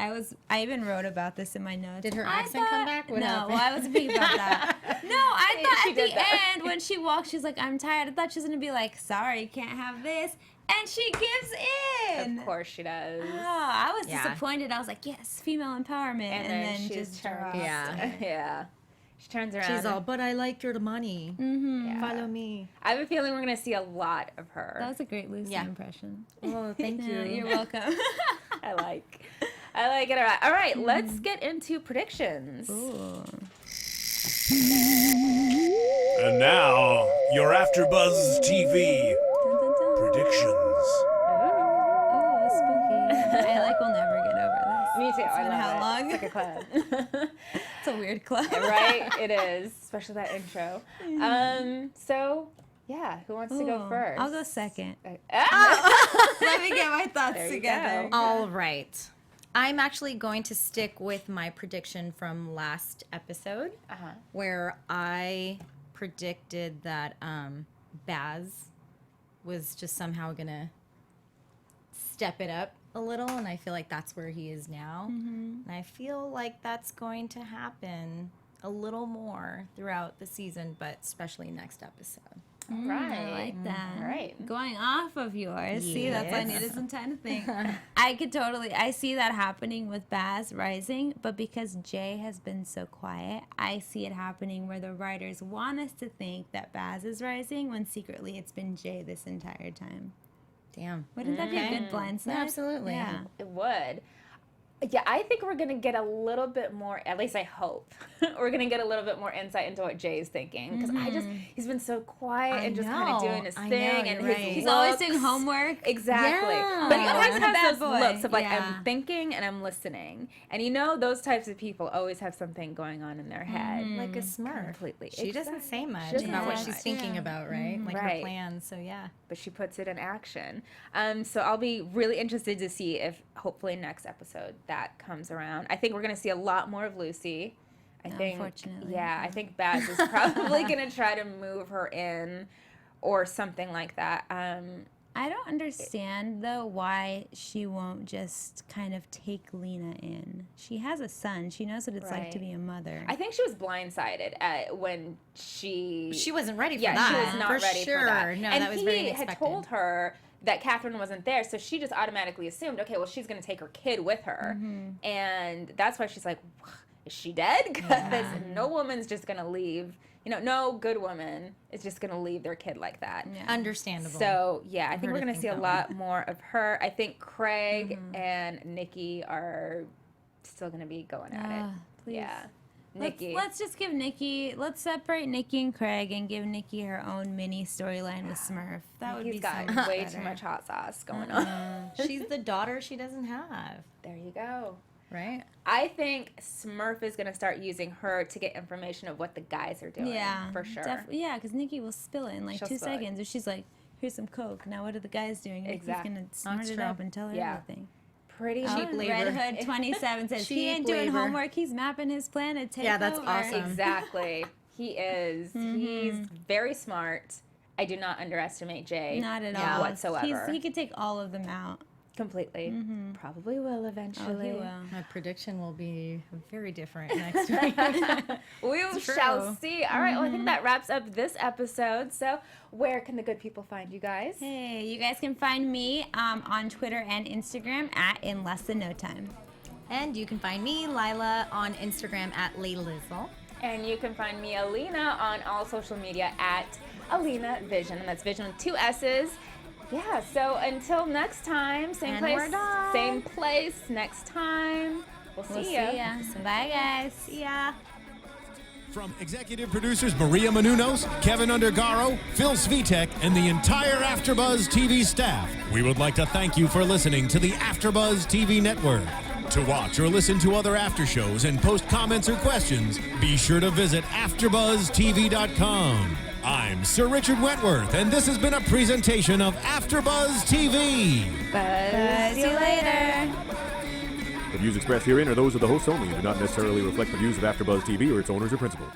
Speaker 3: I even wrote about this in my notes.
Speaker 4: Did her
Speaker 3: I
Speaker 4: accent come
Speaker 3: thought-
Speaker 4: back? What
Speaker 3: no,
Speaker 4: happened?
Speaker 3: well, I wasn't thinking about that. No, I thought
Speaker 1: She
Speaker 3: at
Speaker 1: did
Speaker 3: the
Speaker 1: that.
Speaker 3: end when she walked, she's like, I'm tired. I thought she was going to be like, sorry, you can't have this. And she gives in.
Speaker 1: Of course she does.
Speaker 3: Oh, I was
Speaker 4: Yeah.
Speaker 3: disappointed. I was like, yes, female empowerment. And, then
Speaker 1: she
Speaker 3: just
Speaker 1: turns.
Speaker 3: dropped.
Speaker 4: Yeah.
Speaker 1: Yeah. She turns around.
Speaker 4: She's all, but I like your money.
Speaker 3: Mm-hmm.
Speaker 4: Follow me.
Speaker 1: I have a feeling we're gonna see a lot of her.
Speaker 3: That was a great Lucy
Speaker 4: Yeah.
Speaker 3: impression.
Speaker 4: Oh, thank you.
Speaker 3: Yeah, you're welcome.
Speaker 1: I like it a lot. All right, let's get into predictions.
Speaker 3: Ooh.
Speaker 2: And now, your AfterBuzz TV
Speaker 3: Dun, dun, dun.
Speaker 2: predictions.
Speaker 3: Oh, spooky. I will never get over this.
Speaker 1: Me too.
Speaker 3: It's
Speaker 1: I
Speaker 3: been
Speaker 1: love
Speaker 3: how
Speaker 1: it.
Speaker 3: long?
Speaker 1: It's like a club.
Speaker 3: It's a weird club.
Speaker 1: Right? It is, especially that intro. So yeah, who wants to go
Speaker 3: Ooh,
Speaker 1: first?
Speaker 3: I'll go second.
Speaker 1: Ah!
Speaker 3: Let me get my thoughts
Speaker 1: There you
Speaker 3: together.
Speaker 1: go.
Speaker 4: All right. I'm actually going to stick with my prediction from last episode
Speaker 1: Uh-huh.
Speaker 4: where I predicted that Baz was just somehow going to step it up a little, and I feel like that's where he is now. And I feel like that's going to happen a little more throughout the season, but especially next episode.
Speaker 1: All
Speaker 3: I
Speaker 1: right.
Speaker 3: like that.
Speaker 1: All right.
Speaker 3: Going off of yours. See, that's why I
Speaker 4: Yes.
Speaker 3: needed some time to think. I see that happening with Baz rising, but because Jay has been so quiet, I see it happening where the writers want us to think that Baz is rising when secretly it's been Jay this entire time.
Speaker 4: Damn.
Speaker 3: Wouldn't that be a good blindside?
Speaker 4: Absolutely.
Speaker 3: Yeah.
Speaker 1: It would. Yeah, I think we're going to get a little bit more, at least I hope, we're going to get a little bit more insight into what Jay's thinking. Because he's been so quiet and just kind of doing his thing. And
Speaker 4: you're
Speaker 1: his
Speaker 4: right.
Speaker 3: He's always
Speaker 1: looks.
Speaker 3: doing homework.
Speaker 1: Exactly.
Speaker 4: Yeah.
Speaker 1: But he
Speaker 3: Oh,
Speaker 1: always
Speaker 3: what a
Speaker 1: has
Speaker 3: bad
Speaker 1: those
Speaker 3: boy.
Speaker 1: looks of like,
Speaker 3: Yeah.
Speaker 1: I'm thinking and I'm listening. And you know, those types of people always have something going on in their head.
Speaker 4: Like a Smurf.
Speaker 1: Completely.
Speaker 4: She doesn't
Speaker 1: Exactly.
Speaker 4: say much
Speaker 1: doesn't
Speaker 4: about what
Speaker 1: say
Speaker 4: she's
Speaker 1: much.
Speaker 4: thinking
Speaker 3: Yeah.
Speaker 4: about, right? Like
Speaker 1: Right.
Speaker 4: her plans. So yeah.
Speaker 1: But she puts it in action. So I'll be really interested to see if hopefully next episode that comes around. I think we're going to see a lot more of Lucy. I think,
Speaker 3: Unfortunately.
Speaker 1: yeah, I think Baz is probably going to try to move her in or something like that.
Speaker 3: I don't understand, though, why she won't just kind of take Lena in. She has a son. She knows what it's like to
Speaker 1: Right.
Speaker 3: be a mother.
Speaker 1: I think she was blindsided at when she
Speaker 4: wasn't ready for
Speaker 1: yeah,
Speaker 4: that.
Speaker 1: she was not
Speaker 4: for
Speaker 1: ready
Speaker 4: sure.
Speaker 1: for that.
Speaker 4: No,
Speaker 1: and
Speaker 4: that was
Speaker 1: he
Speaker 4: very
Speaker 1: had
Speaker 4: unexpected.
Speaker 1: told her that Catherine wasn't there, so she just automatically assumed, okay, well, she's going to take her kid with her. And that's why she's like, is she dead? Because no woman's just going to leave. You know, no good woman is just going to leave their kid like that.
Speaker 3: Yeah.
Speaker 4: Understandable.
Speaker 1: So, yeah, I think
Speaker 4: her
Speaker 1: we're
Speaker 4: to
Speaker 1: going to
Speaker 4: think
Speaker 1: see a
Speaker 4: that
Speaker 1: lot more of her. I think Craig and Nikki are still going to be going at it.
Speaker 3: Please.
Speaker 1: Yeah.
Speaker 3: Let's,
Speaker 1: Nikki.
Speaker 3: let's just give Nikki, let's separate Nikki and Craig and give Nikki her own mini storyline with Smurf. That would
Speaker 1: He's
Speaker 3: be
Speaker 1: got
Speaker 3: so much
Speaker 1: way
Speaker 3: better.
Speaker 1: too much hot sauce going on.
Speaker 4: She's the daughter she doesn't have,
Speaker 1: There you go.
Speaker 4: right?
Speaker 1: I think Smurf is going to start using her to get information of what the guys are doing.
Speaker 3: Yeah.
Speaker 1: For sure.
Speaker 3: Yeah, because Nikki will spill it in like
Speaker 1: She'll
Speaker 3: 2
Speaker 1: spill it.
Speaker 3: seconds. If she's like, here's some Coke. Now what are the guys doing? Nikki's
Speaker 1: Exactly.
Speaker 3: going to snort
Speaker 4: That's
Speaker 3: it
Speaker 4: true.
Speaker 3: up and tell her
Speaker 1: Yeah.
Speaker 3: everything.
Speaker 1: pretty
Speaker 4: Cheap labor.
Speaker 3: Red Hood 27 says he
Speaker 4: Cheap
Speaker 3: ain't doing
Speaker 4: labor.
Speaker 3: homework. He's mapping his plan to take
Speaker 4: Yeah, that's
Speaker 3: over.
Speaker 4: awesome.
Speaker 1: Exactly. He is. He's very smart. I do not underestimate Jay.
Speaker 3: Not at
Speaker 4: Yeah.
Speaker 3: all.
Speaker 1: whatsoever.
Speaker 3: He could take all of them out.
Speaker 1: Completely. Probably will eventually.
Speaker 3: Oh, he will.
Speaker 4: My prediction will be very different next week.
Speaker 1: We shall
Speaker 4: true.
Speaker 1: see. All right. Well, I think that wraps up this episode. So, where can the good people find you guys?
Speaker 3: Hey, you guys can find me on Twitter and Instagram at In Less Than No Time.
Speaker 4: And you can find me, Lila, on Instagram at Layla.
Speaker 1: And you can find me, Alina, on all social media at Alina Vision. And that's Vision with 2 S's. Yeah, so until next time, same
Speaker 4: And
Speaker 1: place,
Speaker 4: we're done.
Speaker 1: same place, next time. We'll see ya.
Speaker 3: Bye, guys.
Speaker 4: See ya.
Speaker 2: From executive producers Maria Menounos, Kevin Undergaro, Phil Svitek, and the entire AfterBuzz TV staff, we would like to thank you for listening to the AfterBuzz TV network. To watch or listen to other after shows and post comments or questions, be sure to visit AfterBuzzTV.com. I'm Sir Richard Wentworth, and this has been a presentation of AfterBuzz TV.
Speaker 3: See you later.
Speaker 5: The views expressed herein are those of the hosts only and do not necessarily reflect the views of AfterBuzz TV or its owners or principals.